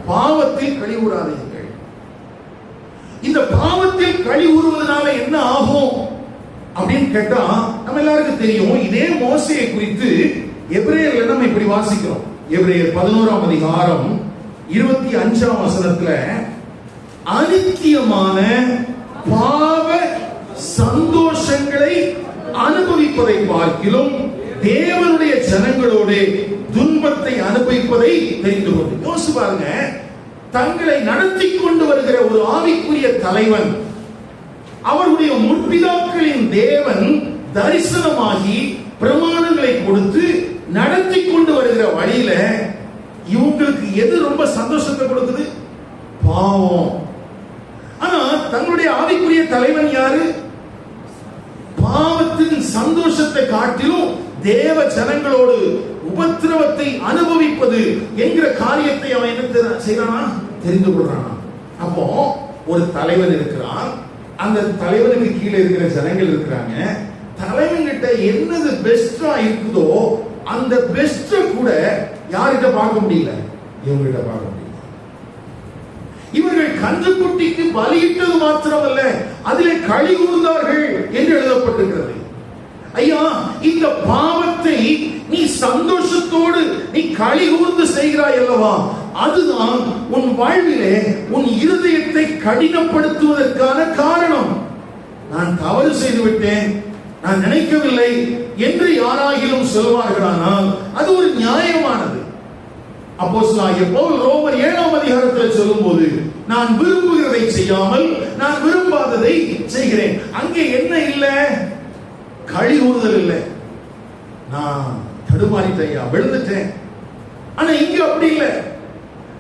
பாவத்தில் களி கூறாதீர்கள். இந்த பாவத்தில் களி கூறுவதனால என்ன ஆகும் அப்படின்னு கேட்டா, நம்ம எல்லாருக்கும் தெரியும். இதே மோசேயை குறித்து எபிரேயர்ல நம்ம இப்படி வாசிக்கிறோம். எபிரேயர் 11ஆம் அதிகாரம் 25ஆம் வசனத்துல, அநித்தியமான பாவ சந்தோஷங்களை அனுபவிப்பதை பார்க்கிலும் தேவனுடைய ஜனங்களோடு துன்பத்தை அனுபவிப்பதை தெரிந்து கொண்டு. யோசிச்சு பாருங்க, தங்களை நடத்தி கொண்டு வருகிற ஒரு ஆவிக்குரிய தலைவன், அவருடைய முற்பிதாக்களின் தேவன் தரிசனமாகி பிரமாணங்களை கொடுத்து நடத்தி கொண்டு வருகிற வழியில இவங்களுக்கு எது ரொம்ப சந்தோஷத்தை கொடுக்குது? பாவம். ஆனா தங்களுடைய ஆவிக்குரிய தலைவன் யாரு? பாவத்தின் சந்தோஷத்தை காட்டிலும் தேவ ஜனங்களோடு உபத்திரவத்தை அனுபவிப்பது என்கிற காரியத்தை அவன் என்ன செய்யறானா? தெரிந்து கொள்றானா? அப்போ ஒரு தலைவன் இருக்கிறான், அந்த தலைவனுக்கு கீழே இருக்கிற ஜனங்கள் இருக்கிறாங்க. தலைவன் கிட்ட என்னது பெஸ்டா இருக்குதோ அந்த பெஸ்ட கூட யார்கிட்ட பார்க்க முடியல? இவங்கிட்ட பார்க்க முடியல. இவர்கள் கன்றுக்குட்டிக்கு பலியிட்டது மாத்திரமல்ல, அதிலே களி கூர்ந்தார்கள் என்று எழுதப்பட்டிருக்கிறது. ஐயா, இந்த பாவத்தை நீ சந்தோஷத்தோடு நீ களி கூர்ந்து செய்கிறாய் அல்லவா, அதுதான் உன் வாழ்விலே உன் இருதயத்தை கடினப்படுத்துவதற்கான காரணம். நான் தவறு செய்து விட்டேன், நான் நினைக்கவில்லை என்று யாராகிலும் சொல்வார்களானால் அது ஒரு நியாயமானது. அப்போஸ்தலனாகிய பவுல் ரோமர் 7ஆம் அதிகாரத்தில் சொல்லும்போது, நான் விரும்புகிறதை செய்யாமல் நான் விரும்பாததை செய்கிறேன். அங்கே என்ன இல்லை? களி கூறுதல் இல்லை. நான் தடுமாறிட்டேன், விழுந்துட்டேன். ஆனா இங்க அப்படி இல்லை.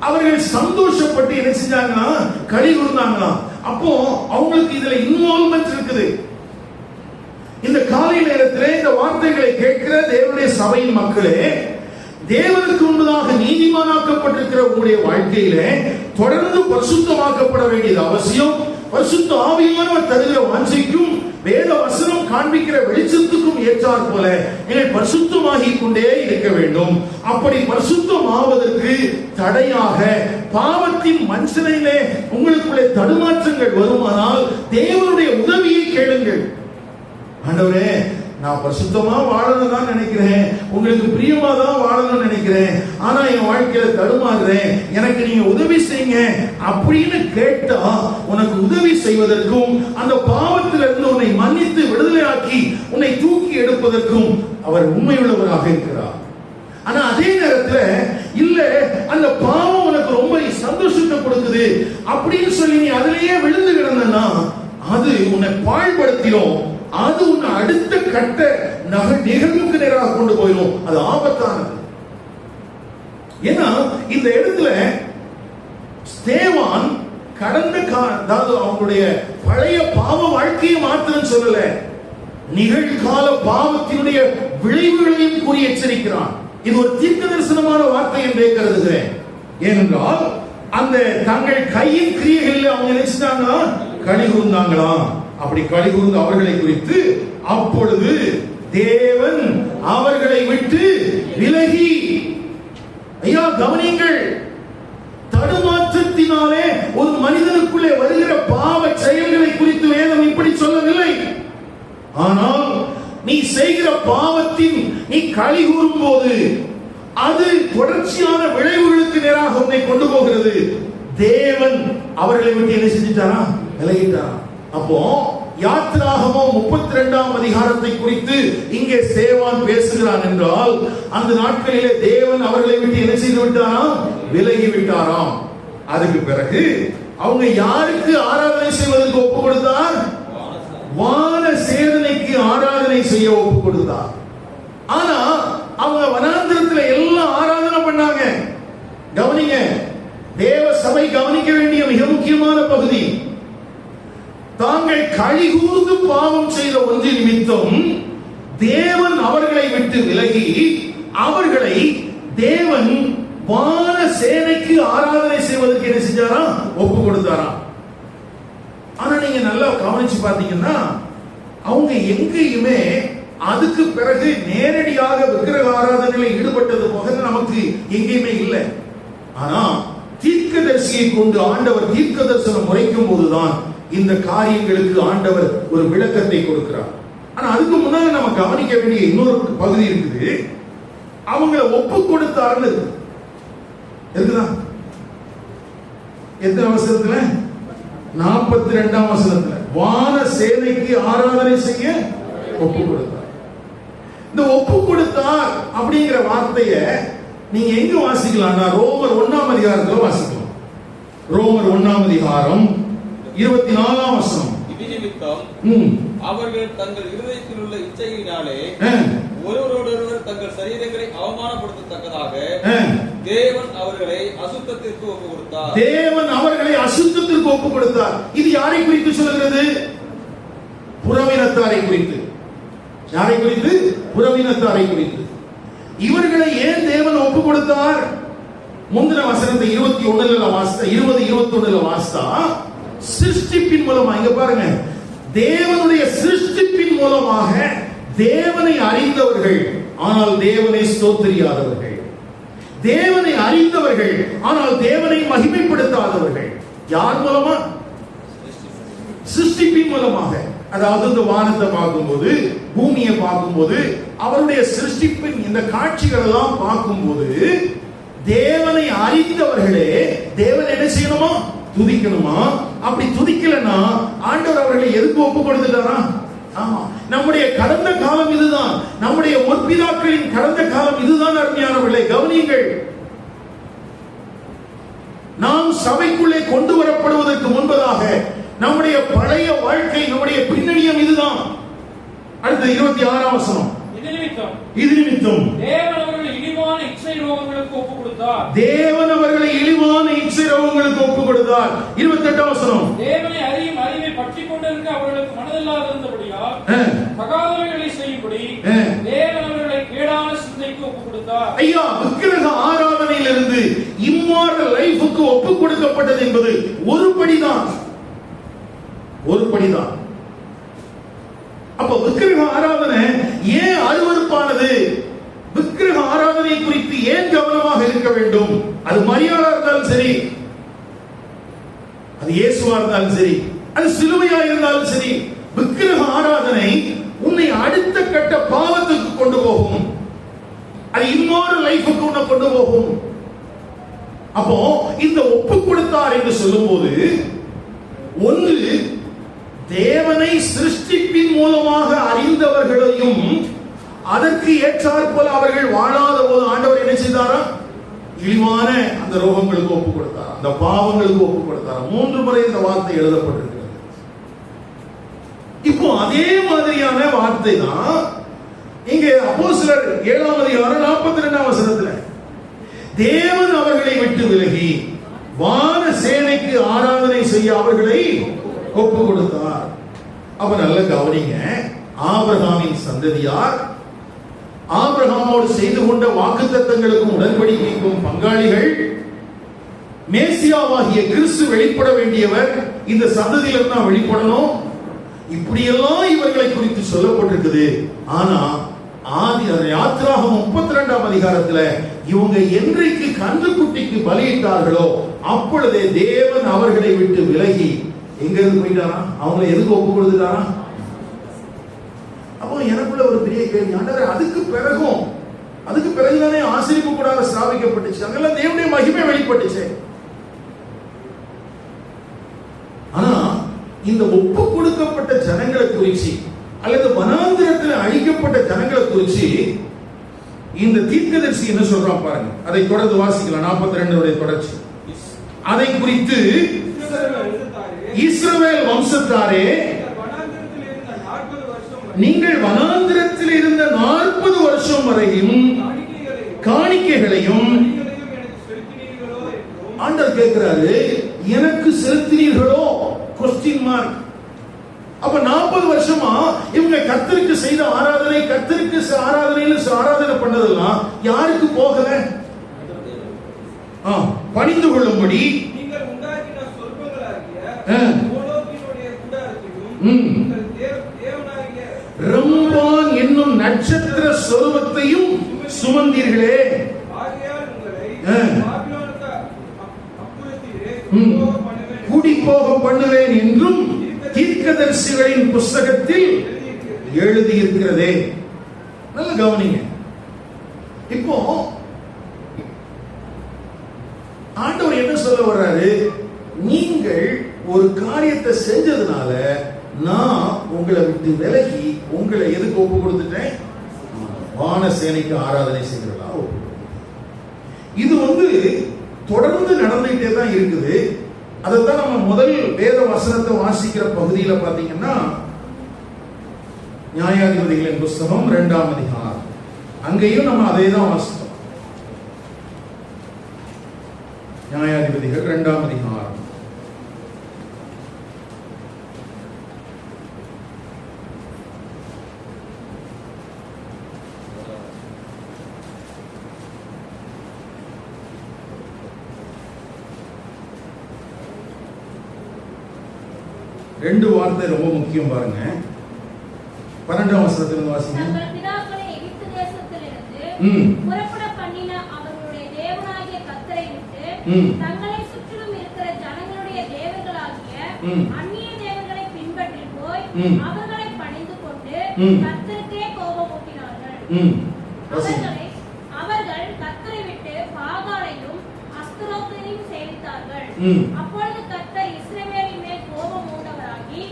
அவர்கள் சந்தோஷப்பட்டு என்ன செஞ்சாங்கன்னா களி கூர்ந்தாங்களா. அப்போ அவங்களுக்கு இதுல இன்வால்வ்மென்ட் இருக்குது. இந்த காலை நேரத்திலே இந்த வார்த்தைகளை கேட்கிற தேவனுடைய சபையின் மக்களே, தேவனுக்கு முன்பதாக நீதிமானாக்கப்பட்டிருக்கிற உங்களுடைய வாழ்க்கையிலே தொடர்ந்து பரிசுத்தமாக்கப்பட வேண்டியது அவசியம். பரிசுத்த ஆவியானவர் தருகிற வாஞ்சைக்கும் வேத வசனம் காண்பிக்கிற வெளிச்சத்துக்கும் ஏற்றாற் போல நீங்கள் பரிசுத்தமாகிக் கொண்டே இருக்க வேண்டும். அப்படி பரிசுத்தம் ஆவதற்கு தடையாக பாவத்தின் மனுஷனிலே உங்களுக்குள்ளே தடுமாற்றங்கள் வருமானால் தேவனுடைய உதவியை கேளுங்கள். ஆண்டவரே, நான் பரிசுத்தமா வாழணும் தான் நினைக்கிறேன், உங்களுக்கு பிரியமா தான் வாழணும்னு நினைக்கிறேன், ஆனா என் வாழ்க்கையில தடுமாறுறேன், எனக்கு நீங்க உதவி செய்யுங்க அப்படின்னு கேட்டா உனக்கு உதவி செய்வதற்கும் அந்த பாவத்திலிருந்து உன்னை மன்னித்து விடுதலையாக்கி உன்னை தூக்கி எடுப்பதற்கும் அவர் உண்மையுள்ளவராக இருக்கிறார். ஆனா அதே நேரத்துல இல்ல, அந்த பாவம் உனக்கு ரொம்ப சந்தோஷத்தை கொடுக்குது அப்படின்னு சொல்லி நீ அதிலேயே விழுந்து கிடந்தன்னா அது உன்னை பாழ்படுத்திடும். அது உன்னை அடுத்த கட்ட நிகழ்வுக்கு நேராக கொண்டு போயிடும். அது ஆபத்தானது. ஏன்னா இந்த இடத்துல ஸ்தேவான் கடந்த அதாவது அவங்களுடைய பழைய பாவ வாழ்க்கையை மாத்திரம் சொல்லல, நிகழ்கால பாவத்தினுடைய விளைவுகளையும் கூறி எச்சரிக்கிறான். இது ஒரு தீர்க்க தரிசனமான வார்த்தை என்றே கருதுகிறேன். ஏனென்றால் அந்த தங்கள் கையின் கிரியைகளில் அவங்க நினைச்சிட்டாங்களா, களி கூர்ந்தாங்களா. அப்படி களி கூர்ந்து அவர்களை குறித்து அப்பொழுது தேவன் அவர்களை விட்டு விலகி, ஐயா கவனிங்கள், தடுமாற்றத்தினாலே ஒரு மனிதனுக்குள்ளே வருகிற பாவ செயல்களை குறித்து வேதம் இப்படி சொல்லவில்லை. ஆனால் நீ செய்கிற பாவத்தின் நீ களி கூறும் போது அது தொடர்ச்சியான விளைவுகளுக்கு நேராக உன்னை கொண்டு போகிறது. தேவன் அவர்களை விட்டு என்ன செஞ்சிட்டாரா, விலகிட்டாரா. அப்போ யாத்திராகமம் 32ஆம் அதிகாரத்தை குறித்து இங்கே சேவான் பேசுகிறான் என்றால் அந்த நாட்களிலே தேவன் அவர்களை விட்டு என்ன செய்து விட்டாராம், விலகி விட்டாராம். அதுக்கு பிறகு அவங்க யாருக்கு ஆராதனை செய்வதற்கு ஒப்பு கொடுத்தார்? வான சேதனைக்கு ஆராதனை செய்ய ஒப்பு கொடுத்தார். ஆனா அவங்க வனாந்திரத்துல எல்லாம் ஆராதனை பண்ணாங்க. பகுதி. தாங்கள் கழிகூர்ந்து பாவம் செய்த ஒன்று நிமித்தம் தேவன் அவர்களை விட்டு விலகி அவர்களை தேவன் வான சேனைக்கு ஆராதனை செய்வதற்கு என்ன செஞ்சாரா? ஒப்பு கொடுத்தாராம். ஆனா நீங்க நல்லா கவனிச்சு பாத்தீங்கன்னா அவங்க எங்கேயுமே அதுக்கு பிறகு நேரடியாக விக்கிரக ஆராதனையில் ஈடுபட்டது போக நமக்கு எங்கேயுமே இல்லை. ஆனா தீர்க்கதரிசியை கொண்டு ஆண்டவர் தீர்க்க தரிசனம் உரைக்கும் போதுதான் இந்த காரியங்களுக்கு ஆண்டவர் ஒரு விளக்கத்தை கொடுக்கிறார். ஆனா அதுக்கு முன்னால நம்ம கவனிக்க வேண்டிய இன்னொரு பகுதி இருக்குது. அவங்களை ஒப்பு கொடுத்தாருன்னு இருக்குதா? எத்தனை வசனத்துல? 42ஆம் வசனத்துல வான சேனைக்கு ஆராதனை செய்ய ஒப்பு கொடுத்தார். இந்த ஒப்பு கொடுத்தார் அப்படிங்கிற வார்த்தைய நீங்க எங்க வாசிக்கலாம்னா ரோமர் 1ஆம் அதிகாரத்துல வாசிக்கலாம். ரோமர் 1ஆம் அதிகாரம் 24ஆம் வசனம். அவர்கள் தங்கள் இருதயத்தில் உள்ள இச்சையினாலே ஒருவரோடொருவர் தங்கள் சரீரங்களை அவமானப்படுத்தத்தக்கதாக தேவன் அவர்களை அசுத்தத்திற்கு ஒப்பு கொடுத்தார். தேவன் அவர்களை அசுத்தத்திற்கு ஒப்பு கொடுத்தார். இது யாரை குறித்து சொல்கிறது? புறவினத்தாரை குறித்து. யாரை குறித்து? புறவினத்தாரை குறித்து. இவர்களை ஏன் தேவன் ஒப்பு கொடுத்தார்? முந்தின வசனத்தை 21ல வாசித்தா 20-21ல வாசித்தா சிருஷ்டிப்பின் மூலமா, இங்க பாருங்க, தேவனுடைய சிருஷ்டிப்பின் மூலமாக தேவனை அறிந்தவர்கள் ஆனால் தேவனை ஸ்தோத்திரியாதவர்கள், தேவனை அறிந்தவர்கள் ஆனால் தேவனை மகிமைப்படுத்தாதவர்கள். யார் மூலமா? சிருஷ்டிப்பின் மூலமாக. அதாவது இந்த வானத்தை பார்க்கும்போது, பூமியை பார்க்கும்போது, அவருடைய சிருஷ்டிப்பின் இந்த காட்சிகள் எல்லாம் பார்க்கும்போது தேவனை அறிந்தவர்களே தேவன் என்ன செய்யணுமா? துதிக்கணுமா? அப்படி துதிக்கலன்னா ஆண்டவர் அவர்களை எதுக்கு ஒப்பு கொடுத்துட்டாரா? நம்முடைய கடந்த காலம் இதுதான். நம்முடைய முற்பிதாக்களின் கடந்த காலம் இதுதான். அருமையானவர்களே கவனியுங்கள். நாம் சபைக்குள்ளே கொண்டு வரப்படுவதற்கு முன்பதாக நம்முடைய பழைய வாழ்க்கை, நம்முடைய பின்னணியம் இதுதான். அடுத்த 26ஆம் வசனம். இது நிமித்தம் தேவன் அவர்களை இழிவான இச்சை ரோகங்களுக்கு ஒப்பு கொடுத்தார். தேவன் அவர்களை இழிவான இச்சை ரோகங்களுக்கு ஒப்பு கொடுத்தார். 28ஆம் வசனம். தேவனை அறியும் அறிவை பற்றிக் கொண்டிருக்க அவர்களுக்கு மனதில்லாதிருந்தபடியால் தகாதவைகளை செய்யும்படி தேவன் அவர்களை கேடான சிந்தைக்கு ஒப்பு கொடுத்தார். ஐயா, விக்கிரக ஆராதனையிலிருந்து இம்மாரல் லைஃப்க்கு ஒப்பு கொடுக்கப்பட்டது என்பது ஒரு படிதான். ஒரு படிதான். அப்ப விக்கிரக ஆராதனை ஏன் அருவருப்பானது? விக்கிரக ஆராதனை குறித்து ஏன் கவனமாக இருக்க வேண்டும்? அது மரியாதை இருந்தாலும் சரி, அது இயேசுவா இருந்தாலும் சரி, அது சிலுவையா இருந்தாலும் சரி, விக்கிரக ஆராதனை உன்னை அடுத்த கட்ட பாவத்துக்கு கொண்டு போகும். அது இன்னொரு லைஃபுக்கு உன்னை கொண்டு போகும். அப்போ இந்த ஒப்பு கொடுத்தார் என்று சொல்லும் போது, ஒன்று தேவனை சிருஷ்டிப்பின் மூலமாக அறிந்தவர்களையும் அதற்கு ஏற்றாற் போல அவர்கள் வாழாத போது ஆண்டவர் என்ன செய்தாரா? இழிவான அந்த ரோகங்களுக்கு ஒப்பு கொடுத்தார், அந்த பாவங்களுக்கு ஒப்பு கொடுத்தார். 3 முறை இந்த வார்த்தை எழுதப்பட்டிருக்கிறது. இப்போ அதே மாதிரியான வார்த்தை தான் இங்கே அப்போஸ்தலர் 7ஆம் அதிகாரம் 42ஆம் வசனத்துல தேவன் அவர்களை விட்டு விலகி வான சேனைக்கு ஆராதனை செய்ய அவர்களை ஒப்பு கொடுத்தார். அப்ப நல்ல கவனிங்க. ஆபிரகாமின் சந்ததியார், ஆபிரகாமோடு செய்து கொண்ட வாக்குத்தத்தங்களுக்கும் உடன்படிக்கைக்கும் பங்காளிகள், மேசியாவாகிய கிறிஸ்து வெளிப்பட வேண்டியவர் இந்த சந்ததியில தான் வெளிப்படணும். இப்படியெல்லாம் இவர்களை குறித்து சொல்லப்பட்டிருக்குது. ஆனா ஆதி யாத்திராகமம் 32ஆம் அதிகாரத்துல இவங்க என்றைக்கு கன்றுக்குட்டிக்கு பலியிட்டார்களோ அப்பொழுதே தேவன் அவர்களை விட்டு விலகி எங்க இருந்து போயிட்டாரா? அவங்களை எதுக்கு ஒப்பு கொடுத்துட்டாரா? அப்போ எனக்குள்ள ஒரு பெரிய கேள்வி, ஆண்டவரே அதுக்கு பிறகுதானே ஆசரிப்பு கூடாக ஸ்தாபிக்கப்பட்டுச்சு, அங்கெல்லாம் தேவனுடைய மகிமை வெளிப்பட்டுச்சு. ஆனா இந்த ஒப்பு கொடுக்கப்பட்ட ஜனங்களை குறிச்சு அல்லது வனாந்திரத்தில் அழிக்கப்பட்ட ஜனங்களை குறிச்சு இந்த தீர்க்கதரிசி என்ன சொல்றான் பாருங்க. அதை தொடர்ந்து வாசிக்கலாம். 42 தொடர்ச்சி. அதை குறித்து இஸ்ரவேல் வம்சத்தாரே, நீங்கள் வனாந்திரத்தில் இருந்த 40 வருஷம் வரையும் காணிக்கைகளையும் ஆண்டவர் கேட்கிறாரு, எனக்கு செலுத்தினீர்களோ? Question mark. அப்ப 40 வருஷமா இவங்க கர்த்தருக்கு செய்த ஆராதனை, கர்த்தருக்கு ஆராதனை பண்ணதெல்லாம் யாருக்கு போகல? பணிந்து கொள்ளும்படி நீங்கள் உண்டாக்கின சொற்பங்களாகிய மோலோக்கினுடைய கூடாரத்தையும் உங்கள் தேவனாகிய ரம்பான் என்னும் நட்சத்திர சொரூபத்தையும் சுமந்தீர்களே. ஆகையால் உங்களை பாபிலோனுக்கு அப்புறத்திலே குடி போக பண்ணுவேன் என்றும் தீர்க்கதரிசிகளின் புஸ்தகத்தில் எழுதியிருக்கிறதே. நல்ல கவனிங்க. இப்போ ஆண்டவர் என்ன சொல்ல வர்றாரு? நீங்கள் ஒரு காரியத்தை செஞ்சதுனால நான் உங்களை விட்டு விலகி உங்களை எதுக்கு ஒப்பு கொடுத்துட்டேன்? வானசேனைக்கு ஆராதனை செய்கிறதா? இது தொடர்ந்து நடந்துகிட்டே தான் இருக்குது. அதைத்தான் நம்ம முதல் வேத வசனத்தை வாசிக்கிற பகுதியில பாத்தீங்கன்னா நியாயாதிபதிகளின் புஸ்தகம் 2ஆம் அதிகாரம், அங்கேயும் நம்ம அதே தான் வாசித்தோம். நியாயாதிபதிகள் 2ஆம் அதிகாரம் ரெண்டு வார்த்தை ரொம்ப முக்கியம் பாருங்க. 12ஆம் வசனத்திலிருந்து வாசிங்க. தங்கள் பிதாக்களை எகிப்து தேசத்திலிருந்து புறப்பட பண்ணின அவர்களுடைய தேவனாகிய கர்த்தரை விட்டு தங்களை சுற்றிலும் இருக்கிற ஜனங்களுடைய தேவர்களாகிய அந்நிய தேவர்களை பின்பற்றி போய் அவர்களை பணிந்து கொண்டு கர்த்தருக்கே கோபமூட்டினார்கள். அவர்கள் கர்த்தரை விட்டு பாகாலையும் அஸ்தரோத்தையும் சேவித்தார்கள். அப்பொழுது கர்த்தர் இஸ்ரவேலின் மேல் கோபம் மூண்டவராகி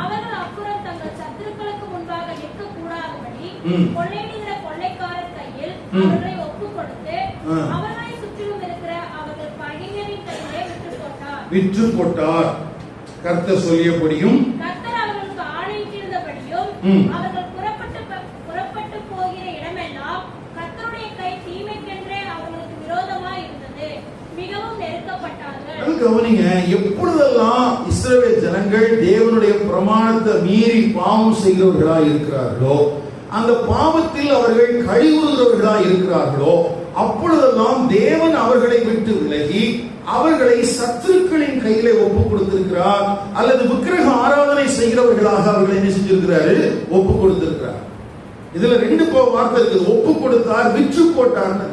அவர்கள் அப்புறம் தங்கள் சத்துருக்களுக்கு முன்பாக நிற்க கூடாதபடி கொள்ளையிடுகிற கொள்ளைக்காரர் கையில் அவர்களை ஒப்பு கொடுத்து அவர்களை சுற்றிலும் இருக்கிற அவர்கள் பகைஞரின் கையிலே விற்று போட்டார். கர்த்தர் சொல்லியபடியும் கர்த்தர் அவர்களுக்கு ஆணையிட்டிருந்தபடியும் அவர்கள் புறப்பட்டு போகிற இடமெல்லாம் கர்த்தருடைய கை தீமைக்கென்றே அவர்களுக்கு விரோதமாய் இருந்தது. மிகவும் நெருக்கப்பட்டார்கள். கவனிங்க. எப்பொழுதெல்லாம் இஸ்ரவேல் ஜனங்கள் தேவனுடைய பிரமாணத்தை மீறி பாவம் செய்கிறவர்களா இருக்கிறார்களோ, அந்த பாவத்தில் அவர்கள் கழிவுறுகிறவர்களா இருக்கிறார்களோ, அப்பொழுதெல்லாம் தேவன் அவர்களை விட்டு விலகி அவர்களை சத்துருக்களின் கையிலே ஒப்பு கொடுத்திருக்கிறார். அல்லது விக்கிரக ஆராதனை செய்கிறவர்களாக அவர்களை என்ன செஞ்சிருக்கிறாரு? ஒப்பு கொடுத்திருக்கிறார். இதுல ரெண்டு வார்த்தை இருக்குது. ஒப்பு கொடுத்தார், விற்று போட்டார்னு.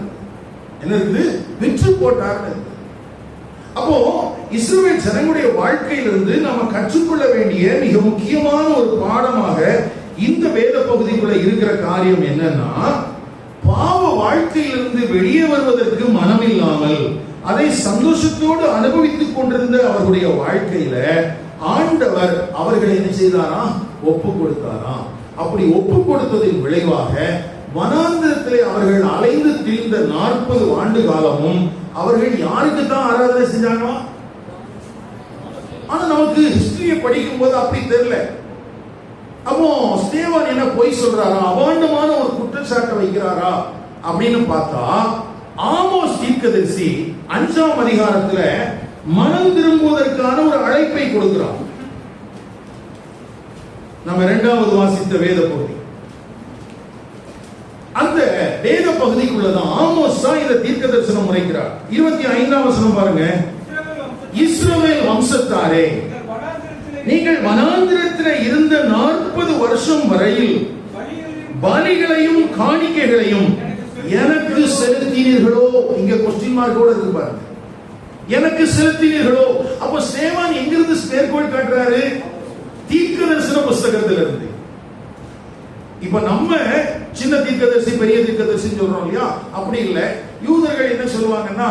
என்ன இருக்குது? விற்று போட்டார்னு. அப்போ இஸ்ரவேல் ஜனங்களுடைய வாழ்க்கையிலிருந்து நாம கற்றுக்கொள்ள வேண்டிய மிக முக்கியமான ஒரு பாடமாக இந்த வேத பகுதிக்குள்ள இருக்கிற காரியம் என்னன்னா, பாவ வாழ்க்கையிலிருந்து வெளியே வருவதற்கு மனம் இல்லாமல் அதை சந்தோஷத்தோடு அனுபவித்துக் கொண்டிருந்த அவர்களுடைய வாழ்க்கையில ஆண்டவர் அவர்களை என்ன செய்தாரா? ஒப்பு கொடுத்தாரா? அப்படி ஒப்பு கொடுத்ததின் விளைவாக வனாந்திரத்திலே அவர்கள் அலைந்து திரிந்த 40 ஆண்டு காலமும் அவர்கள் யாருக்கு தான் ஆராதனை செஞ்சாங்களா? ஆனா நமக்கு ஹிஸ்டரியை படிக்கும் போது அப்படி தெரியல. அப்போ ஸ்தேவான் என்ன பொய் சொல்றாரா? அபாண்டமான ஒரு குற்றச்சாட்டை வைக்கிறாரா அப்படின்னு பார்த்தா, ஆமோஸ் தீர்க்கதரிசி 5ஆம் அதிகாரத்துல மனம் திரும்புவதற்கான ஒரு அழைப்பை கொடுக்கிறார். நம்ம 2வது வாசித்த வேத பகுதி, அந்த வேத பகுதிக்குள்ளதான் ஆமோஸ் தான் இந்த தீர்க்க தரிசனம் உரைக்கிறார். 25ஆம் வசனம் பாருங்க. இஸ்ரவேல் வம்சத்தாரே, நீங்கள் வனாந்திரத்தில் இருந்த 40 வருஷம் வரையில் பலிகளையும் காணிக்கைகளையும் எனக்கு செலுத்தினீர்களோ? இங்க கொஸ்டின் மார்க்கோட இருக்கு பாருங்க. எனக்கு செலுத்தினீர்களோ? அப்ப சேவான் எங்கிருந்து மேற்கோள் காட்டுறாரு? தீர்க்க தரிசன புஸ்தகத்திலிருந்து. இப்ப நம்ம சின்ன தீர்க்கதரிசி பெரிய தீர்க்கதரிசி சொல்றோம் இல்லையா? அப்படி இல்லை. யூதர்கள் என்ன சொல்லுவாங்கன்னா,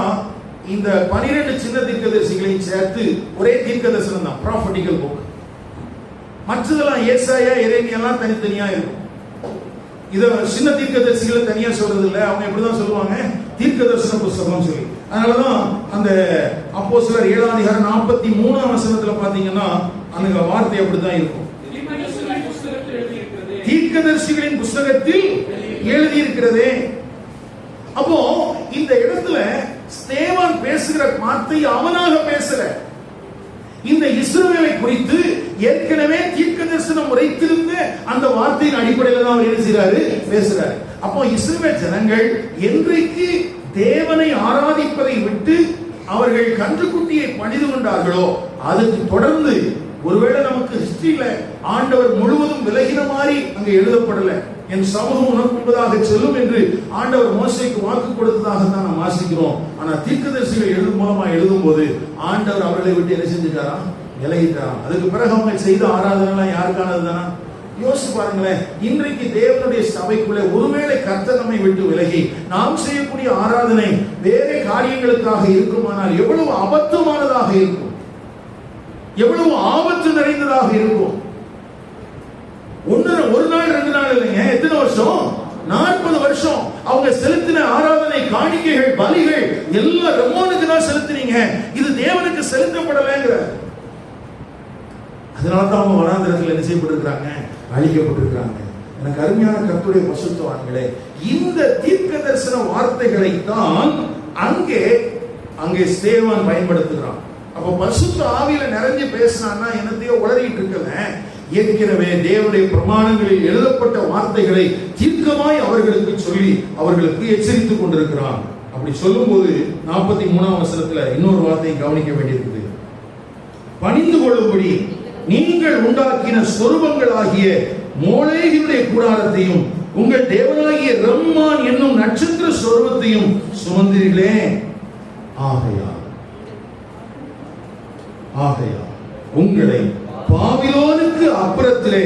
இந்த 12 சின்ன தீர்க்கதரிசிகளையும் சேர்த்து ஒரே தீர்க்க தரிசனம் தான், ப்ராஃபட்டிக்கல் புக். மற்றதெல்லாம் ஏசாயா, எரேமியாலாம் தனித்தனியா இருக்கும். இத சின்ன தீர்க்கதரிசிகளை தனியா சொல்றது இல்ல, அவங்க எப்படிதான் சொல்லுவாங்க? தீர்க்க தரிசன புஸ்தகம் சொல்லி. அதனாலதான் அந்த அப்போஸ்தலர் 7ஆம் அதிகாரம் 43ஆம் வசனத்துல பாத்தீங்கன்னா அந்த வார்த்தை அப்படிதான் இருக்கும். தீர்க்கதரிசிகளின் புஸ்தகத்தில் எழுதியிருக்கிறதே. அப்போ இந்த இடத்துல ஸ்தேவான் பேசுகிற வார்த்தை அவனாக பேசல, இந்த இஸ்ரவேலை குறித்து ஏற்கனவே தீர்க்க தரிசனம் உரைத்திருந்த அந்த வார்த்தையின் அடிப்படையில் தான் அவர் என்ன செய்றாரு, பேசுறாரு. அப்போ இஸ்ரவேல் ஜனங்கள் என்றைக்கு தேவனை ஆராதிப்பதை விட்டு அவர்கள் கன்றுக்குட்டியை பணிந்து கொண்டார்களோ அதுக்கு தொடர்ந்து, ஒருவேளை நமக்கு ஹிஸ்டரியில ஆண்டவர் முழுவதும் விலகின மாதிரி அங்க எழுதப்படல, என் சமூகம் உனக்கு முன்பதாக செல்லும் என்று ஆண்டவர் மோசேக்கு வாக்கு கொடுத்ததாக தான் நாம் வாசிக்கிறோம். ஆனா தீர்க்கதரிசிகள் எழுதும் மூலமா எழுதும் போது ஆண்டவர் அவர்களை விட்டு என்ன செஞ்சுட்டாரா, விலகிட்டாராம். அதுக்கு பிறகு அவங்க செய்த ஆராதனை எல்லாம் யாருக்கானது தானா? யோசிச்சு பாருங்களேன். இன்றைக்கு தேவனுடைய சபைக்குள்ளே ஒருவேளை கர்த்தர் நம்மை விட்டு விலகி நாம் செய்யக்கூடிய ஆராதனை வேற காரியங்களுக்காக இருக்குமானால் எவ்வளவு அபத்தமானதாக இருக்கும், எவ்வளவு ஆபத்து நிறைந்ததாக இருக்கும். ஒரு நாள் 2 நாள் இல்லைங்க, எத்தனை வருஷம்? 40 வருஷம் அவங்க செலுத்தின ஆராதனை காணிக்கைகள் பலிகள் எல்லாம் ரமோனுக்கு தான் செலுத்தினீங்க, இது தேவனுக்கு செலுத்தப்படலைங்கிற. அதனாலதான் அவங்க வனாந்திரத்தில் என்ன செய்யப்பட்டிருக்கிறாங்க, அழிக்கப்பட்டிருக்கிறாங்க. எனக்கு அருமையான கர்த்தருடைய பரிசுத்தவான்களே, இந்த தீர்க்க தரிசன வார்த்தைகளை தான் அங்கே ஸ்தேவான் பயன்படுத்துகிறான். அப்ப பரிசுத்த ஆவியில நிறைஞ்சு பேசினான்னா என்னத்தையோ உளறிட்டு இருக்கல, ஏற்கனவே தேவனுடைய பிரமாணங்களில் எழுதப்பட்ட வார்த்தைகளை தீர்க்கமாய் அவர்களுக்கு சொல்லி அவர்களுக்கு எச்சரித்துக் கொண்டிருக்கிறான். அப்படி சொல்லும் போது 43ஆம் வசனத்துல இன்னொரு வார்த்தையை கவனிக்க வேண்டியிருக்குது. பணிந்து கொள்ளும்படி நீங்கள் உண்டாக்கின சொரூபங்களாகிய மோளேகினுடைய கூடாரத்தையும் உங்கள் தேவனாகிய ரம்மான் என்னும் நட்சத்திர சொரூபத்தையும் சுமந்தீர்களே. ஆகையால் உங்களை பாபிலோனுக்கு அப்புறத்திலே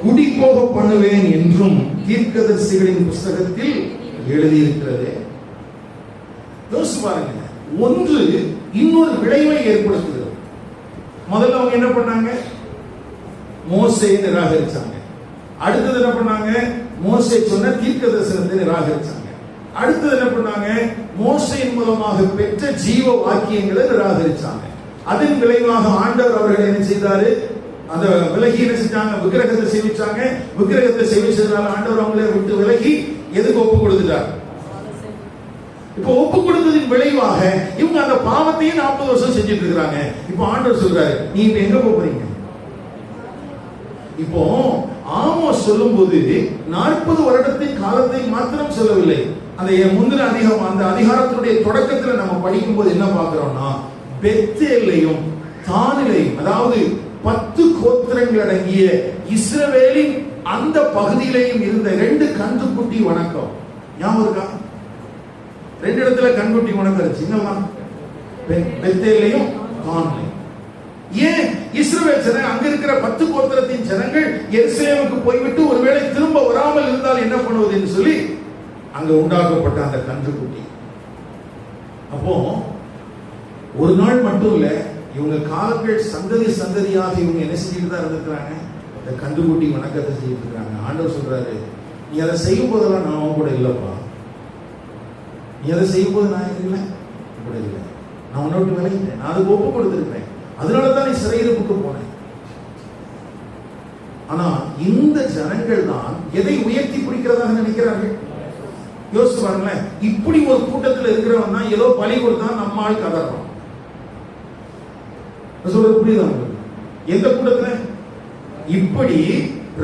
குடி போக பண்ணுவேன் என்றும் தீர்க்கதரிசிகளின் புஸ்தகத்தில் எழுதியிருக்கிறது. யோசிச்சு பாருங்க, ஒன்று இன்னொரு விளைவை ஏற்படுத்துகிறது. முதல்ல அவங்க என்ன பண்ணாங்க, மோசேயை நிராகரிச்சாங்க. அடுத்தது என்ன பண்ணாங்க, மோசே சொன்ன தீர்க்க தரிசனத்தை நிராகரிச்சாங்க. அடுத்தது என்ன பண்ணாங்க, மோசேயின் மூலமாக பெற்ற ஜீவ வாக்கியங்களை நிராகரிச்சாங்க. அதன் விளைவாக ஆண்டவர் அவர்கள் என்ன செய்தாரு, அந்த விலகி என்ன செஞ்சாங்க, விக்கிரகத்தை சேவிச்சாங்க. விக்கிரகத்தை சேவிச்சதுனால ஆண்டவர் அவங்களை விட்டு விலகி எதுக்கு ஒப்பு கொடுத்துட்டார்? இப்ப ஒப்பு கொடுத்ததின் விளைவாக இவங்க அந்த பாவத்தையும் 40 வருஷம் செஞ்சுட்டு இருக்கிறாங்க. இப்ப ஆண்டவர் சொல்றாரு, நீ இப்ப எங்க போறீங்க? இப்போ ஆமோஸ் சொல்லும் போது 40 வருடத்தின் காலத்தை மாத்திரம் சொல்லவில்லை. அந்த முந்தின அந்த அதிகாரத்தினுடைய தொடக்கத்தில் நம்ம படிக்கும் போது என்ன பார்க்கிறோம்னா, பெத்தேலையும் தானிலையும், அதாவது 10 கோத்திரங்கள் அடங்கிய இஸ்ரவேலின் அந்த பகுதியிலையும் இருந்த 2 கன்றுக்குட்டி வணக்கம் ஞாபகம் இருக்கா? 2 இடத்துல கன்றுக்குட்டி வணக்கம் இருந்துச்சு. பெத்தேலையும் தானிலையும். ஏன் இஸ்ரவேல் ஜனங்கள், அங்க இருக்கிற 10 கோத்திரத்தின் ஜனங்கள் எருசலேமுக்கு போய்விட்டு ஒருவேளை திரும்ப வராமல் இருந்தால் என்ன பண்ணுவது என்று சொல்லி அங்க உண்டாக்கப்பட்ட அந்த கன்றுக்குட்டி. அப்போ ஒரு நாள் மட்டும் இல்ல, இவங்க காலங்கள் சந்ததியாக இவங்க என்ன செஞ்சுட்டு தான் இருந்திருக்கிறாங்க, இந்த கன்றுக்குட்டி வணக்கத்தை செஞ்சுட்டு இருக்காங்க. ஆண்டவர் சொல்றாரு, நீ அதை செய்யும் போதெல்லாம் நான் கூட இல்லப்பா, நீ அதை செய்யும் போது நான் இல்லை கூட இல்லை, நான் உன்னோட்டு விலகிட்டேன், நான் அதுக்கு ஒப்பு கொடுத்துருப்பேன், அதனாலதான் நீ சிறையிருப்புக்கு போனேன். ஆனா இந்த ஜனங்கள் தான் எதை உயர்த்தி பிடிக்கிறதாக நினைக்கிறார்கள். யோசிச்சு பாருங்களேன், இப்படி ஒரு கூட்டத்தில் இருக்கிறவன் தான் ஏதோ பலி கொடுத்தா நம்ம ஆள் கதறான். சொல்றது புரியுதா உங்களுக்கு? எந்த கூட்டத்துல இப்படி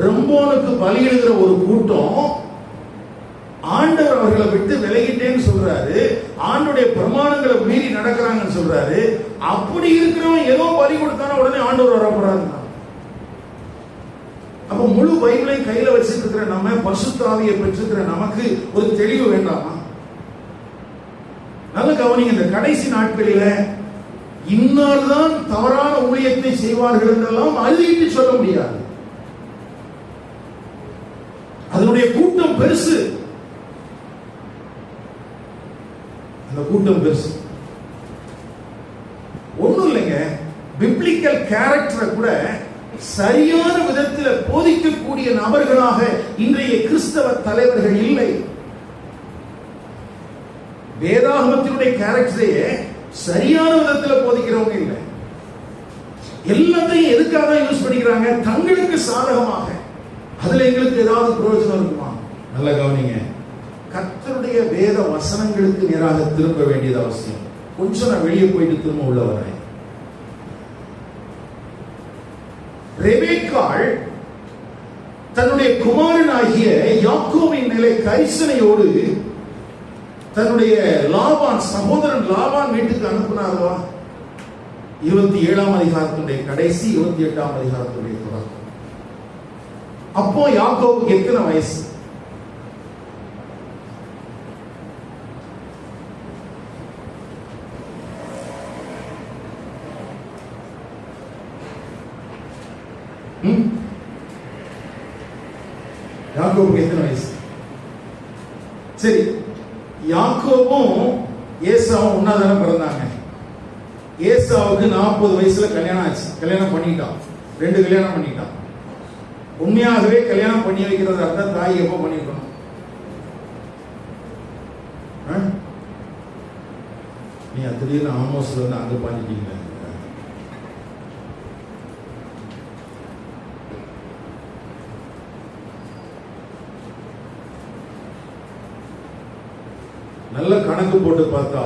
ரம்போனுக்கு பலியிடுகிற ஒரு கூட்டம் ஆண்டவர் அவர்களை விட்டு விலகிட்டேன்னு சொல்றாரு, ஆண்டுடைய பிரமாணங்களை மீறி நடக்கிறாங்கன்னு சொல்றாரு. அப்படி இருக்கிறவன் ஏதோ பலி கொடுத்தானா உடனே ஆண்டவர் வரப்போறாரு. அப்ப முழு பைபிளை கையில வச்சிட்டு இருக்கிற நம்ம, பரிசுத்த ஆவியை பெற்றிருக்கிற நமக்கு ஒரு தெளிவு வேண்டாமா? நல்ல கவனிங்க, இந்த கடைசி நாட்களில இன்னார்தான் தவறான ஊழியத்தை செய்வார்கள் என்றெல்லாம் அழுதிட்டு சொல்ல முடியாது. அதனுடைய கூட்டம் பெருசு, அந்த கூட்டம் பெருசு. ஒண்ணும் இல்லைங்க, பிப்ளிக்கல் கேரக்டரை கூட சரியான விதத்தில் போதிக்கக்கூடிய நபர்களாக இன்றைய கிறிஸ்தவ தலைவர்கள் இல்லை. வேதாகமத்தினுடைய கேரக்டரையே சரியான விதத்தில் போதிக்கிறவங்க இல்லை. எல்லாத்தையும் எதுக்காக யூஸ் பண்ணிக்கிறாங்க? தங்களுக்கு சாதகமாக. அதுல எங்களுக்கு ஏதாவது பிரயோஜனம் இருக்குமா? நல்ல கவனிங்க, கர்த்தருடைய வேத வசனங்களுக்கு நேராக திரும்ப வேண்டியது அவசியம். கொஞ்சம் நான் வெளியே போயிட்டு திரும்ப உள்ள வரேன். ரெபேக்காள் தன்னுடைய குமாரனாகிய யாக்கோபின் மேலே கரிசனையோடு தன்னுடைய லாபான் சகோதரன் லாபான் வீட்டுக்கு அனுப்பினார்களா? 27ஆம் அதிகாரத்துடைய கடைசி 28ஆம் அதிகாரத்துடைய தொடக்கம். அப்போ யாக்கோபுக்கு எத்தனை வயசு? யாக்கோபுக்கு எத்தனை வயசு? சரி, யாக்கோபும் ஏசாவும் ஒன்னாதானே பிறந்தாங்க. ஏசாவுக்கு 40 வயசுல கல்யாணம் ஆச்சு. கல்யாணம் பண்ணிட்டான், 2 கல்யாணம் பண்ணிட்டான். உண்மையாகவே கல்யாணம் பண்ணி வைக்கிறதா இருந்தா தாய் எப்போ பண்ணிருக்கணும்? நீ திடீர்னு ஆமோஸ்ல இருந்து அங்க பண்ணிட்டீங்க. நல்ல கணக்கு போட்டு பார்த்தா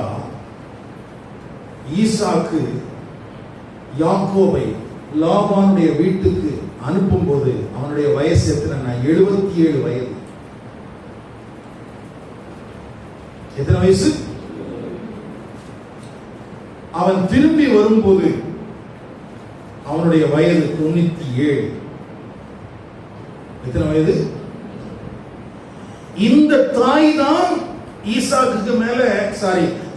ஈசாக்கு யாக்கோபை லாபானுடைய வீட்டுக்கு அனுப்பும் போது அவனுடைய வயசு எத்தனை? 77 வயது. எத்தனை வயசு? அவன் திரும்பி வரும்போது அவனுடைய வயது 97. எத்தனை வயது? இந்த தாய் தான் ஈசாக்கு மேல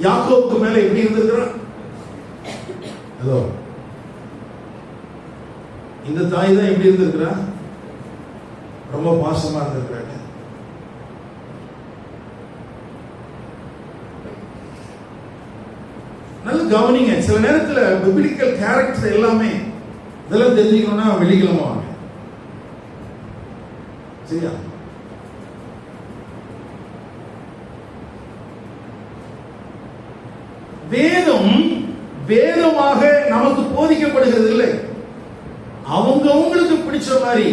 யாக்கோபுக்கு மேல எப்படி இருந்திருக்கிறான்? அதோ இந்த தாய் தான் எப்படி இருந்திருக்கிறா? ரொம்ப பாசமா இருந்திருக்கிறாங்க. நல்ல கவனிங்க. சில நேரத்துல பிபிலிக்கல் கேரக்டர் எல்லாமே இதெல்லாம் தெரிஞ்சுக்கணும்னா வெள்ளிக்கிழமை வாங்க. சரியா? வேதம் வேதமாக நமக்கு போதிக்கப்படுகிறது இல்லை. அவங்களுக்கு பிடிச்ச மாதிரி,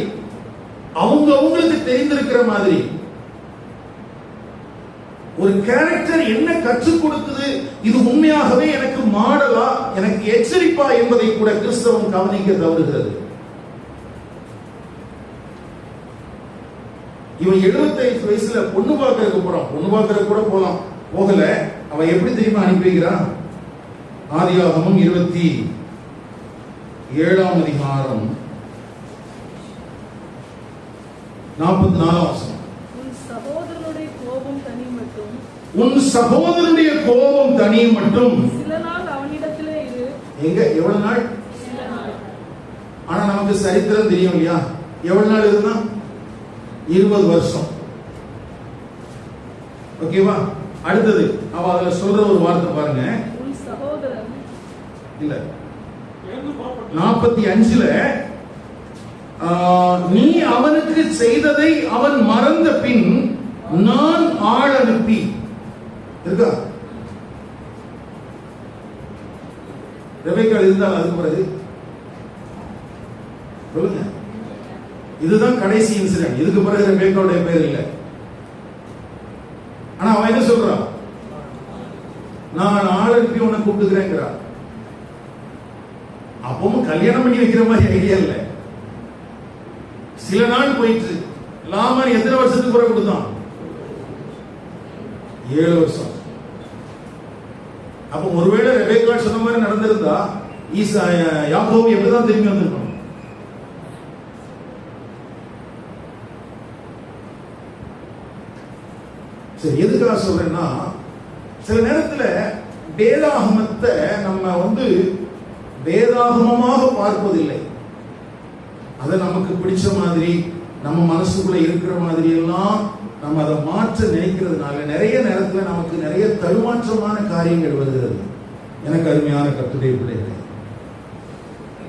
அவங்களுக்கு தெரிந்திருக்கிற மாதிரி ஒரு கேரக்டர் என்ன கற்றுக் கொடுக்குது, இது உண்மையாகவே எனக்கு மாடலா, எனக்கு எச்சரிப்பா என்பதை கூட கிறிஸ்தவம் கவனிக்க தவறுகிறது. இவன் 75 வயசுல பொண்ணு பார்க்கறதுக்கு போறான். பொண்ணு பார்க்கறதுக்கு கூட போகல. அவன் எப்படி தெரியுமா அனுப்பி வைக்கிறான்? ஆதியாகமம் 27ஆம் அதிகாரம் 44ஆம் வசனம். உன் சகோதரனுடைய கோபம் தனியும் மட்டும் சில நாள் அவனிடத்திலே இரு. எங்க எவ்வளவு நாள்? ஆனா நமக்கு சரித்திரம் தெரியும் இல்லையா? எவ்வளவு நாள் இருந்தா? 20 வருஷம். ஓகேவா? அடுத்தது அவ அதுல சொல்ற ஒரு வார்த்தை பாருங்க. உன் சகோதரன் இல்ல 45ல நீ அவனுக்கு செய்ததை அவன் மறந்த பின் நான் ஆள் அனுப்பி இருக்கா? ரெபெக்காள் இருந்தால் அதுக்கு பிறகு சொல்லுங்க. இதுதான் கடைசி இன்சிடென்ட். இதுக்கு பிறகு ரெபெக்காளுடைய பேர் இல்லை. ஆனா அவன் என்ன சொல்றான்? நான் ஆள் அனுப்பி உன்னை கூப்பிட்டுக்கிறேங்கிறா. அப்பவும் கல்யாணம் பண்ணி வைக்கிற மாதிரி ஐடியா இல்ல. சில நாள் போயிட்டு லாபான் எத்தனை வருஷத்துக்கு பிறகு கொடுத்தான்? 7 வருஷம். அப்ப ஒருவேளை ரெபெக்காள் சொன்ன மாதிரி நடந்திருந்தா யாக்கோபு எப்படிதான் திரும்பி வந்திருக்கணும்? சரி, எதுக்காக சொல்றேன்னா, சில நேரத்துல வேதாகமத்தை நம்ம வேதாகமமாக பார்ப்பதில்லை. அதை நமக்கு பிடிச்ச மாதிரி, நம்ம மனசுக்குள்ள இருக்கிற மாதிரி எல்லாம் நம்ம அதை மாற்ற நினைக்கிறதுனால நிறைய நேரத்துல நமக்கு நிறைய தடுமாற்றமான காரியங்கள் வருகிறது. எனக்கு அருமையான கர்த்தருடைய பிள்ளைகளே,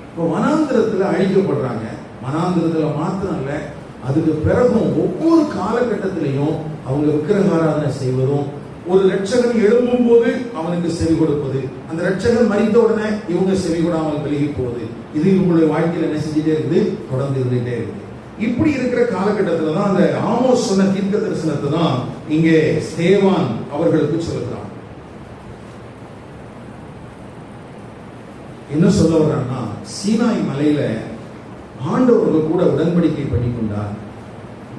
இப்போ வனாந்திரத்துல அழிக்கப்படுறாங்க. வனாந்திரத்துல மாத்திரம் இல்ல, அதுக்கு பிறகும் ஒவ்வொரு காலகட்டத்திலையும் அவங்க விக்கிரகாராதனை செய்வதும், ஒரு ரட்சகன் எழும்பும் போது அவனுக்கு செவி கொடுப்பது, அந்த ரட்சகன் மரித்த உடனே இவங்க செவி கொடாமல் விலகி போவது, இது இவங்களுடைய வாழ்க்கையில் என்ன செஞ்சுட்டே இருக்குது? தொடர்ந்து இருந்துட்டே இருக்குது. இப்படி இருக்கிற காலகட்டத்தில் தான் அந்த ஆமோஸ் சொன்ன தீர்க்க தரிசனத்தை தான் இங்கே ஸ்தேவான் அவர்களுக்கு சொல்லுகிறான். என்ன சொல்ல வர்றான்னா, சீனாய் மலையில ஆண்டவர் உங்க கூட உடன்படிக்கை பண்ணி கொண்டார்,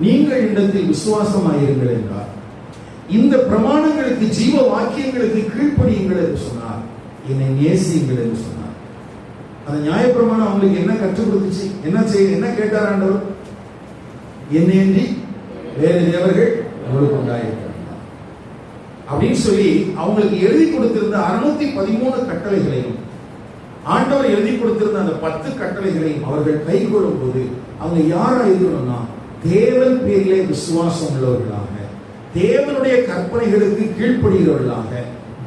நீங்கள் இடத்தில் விசுவாசமாயிருங்கள் என்றார், இந்த பிரமாணங்களுக்கு ஜீவ வாக்கியங்களுக்கு கீழ்ப்படியுங்கள் என்று சொன்னார், என்னை நேசியுங்கள் என்று சொன்னார். அந்த நியாயப்பிரமாணம் அவங்களுக்கு என்ன கற்றுக் கொடுத்துச்சு? என்ன கேட்டார் ஆண்டவர்? என்னையன்றி வேறு தேவர்கள் உங்களுக்கு உண்டாயிருக்கிறார் அப்படின்னு சொல்லி அவங்களுக்கு எழுதி கொடுத்திருந்த 613 கட்டளைகளையும், ஆண்டவர் எழுதி கொடுத்திருந்த அந்த 10 கட்டளைகளையும் அவர்கள் கை கொள்ளும் போது அவங்க யாரா இருக்கணும்னா தேவன் பேரிலே விசுவாசம் உள்ளவர்களாக, தேவனுடைய கற்பனைகளுக்கு கீழ்ப்படுகிறவர்களாக,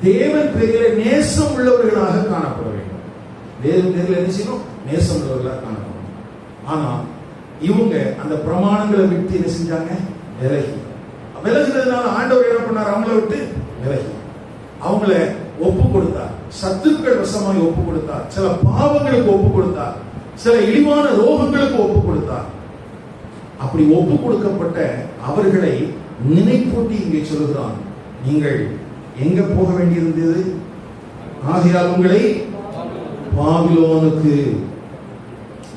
தேவன் பேரிலே நேசம் உள்ளவர்களாக காணப்பட வேண்டும். தேவன் பேரில் என்ன செய்யணும்? நேசம் உள்ளவர்களாக காணப்படும். ஆனா இவங்க அந்த பிரமாணங்களை விட்டு என்ன செஞ்சாங்க? விலகினதுனால ஆண்டவர் என்ன பண்ணார்? அவங்கள விட்டு விலகி அவங்கள ஒப்பு கொடுத்தார், சத்துருக்கள் வசமாய் ஒப்பு கொடுத்தார், சில பாவங்களுக்கு ஒப்பு கொடுத்தார், சில இழிவான ரோகங்களுக்கு ஒப்பு கொடுத்தார். அப்படி ஒப்பு கொடுக்கப்பட்ட அவர்களை நினைப்பூட்டி இங்கே சொல்லுகிறான், நீங்கள் எங்க போக வேண்டியிருந்தது? ஆகையால் உங்களை பாபிலோனுக்கு.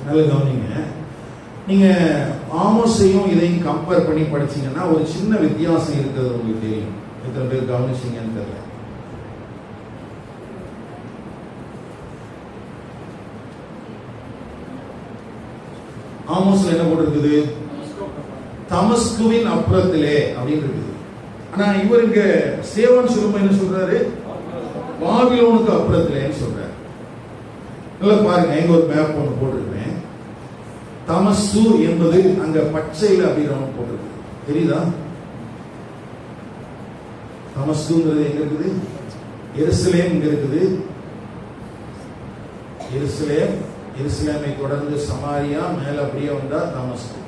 நல்ல கவனிங்க, நீங்க ஆமோஸையும் இதையும் கம்பேர் பண்ணி படிச்சீங்கன்னா ஒரு சின்ன வித்தியாசம் இருக்கிறது உங்களுக்கு தெரியும். எத்தனை பேர் கவனிச்சீங்கன்னு தெரியல. ஆமோஸ்ல என்ன போட்டிருக்குது? தமஸ்குவின் அப்புறத்திலே அப்படின்னு இருக்குது. ஆனா இவருக்கு சேவான் சொல்லும்போது என்ன சொல்றாரு? பாபிலோனுக்கு அப்புறத்திலேன்னு சொல்றாரு. நல்லா பாருங்க, எங்க ஒரு மேப் ஒன்று போட்டிருக்கேன். தமஸ்கு என்பது அங்க பச்சையில அப்படிங்கிற போட்டிருக்கு, தெரியுதா? தமஸ்குங்கிறது எங்க இருக்குது? எருசலேம் இங்க இருக்குது. எருசலேமை தொடர்ந்து சமாரியா, மேல அப்படியே வந்தா தமஸ்கு.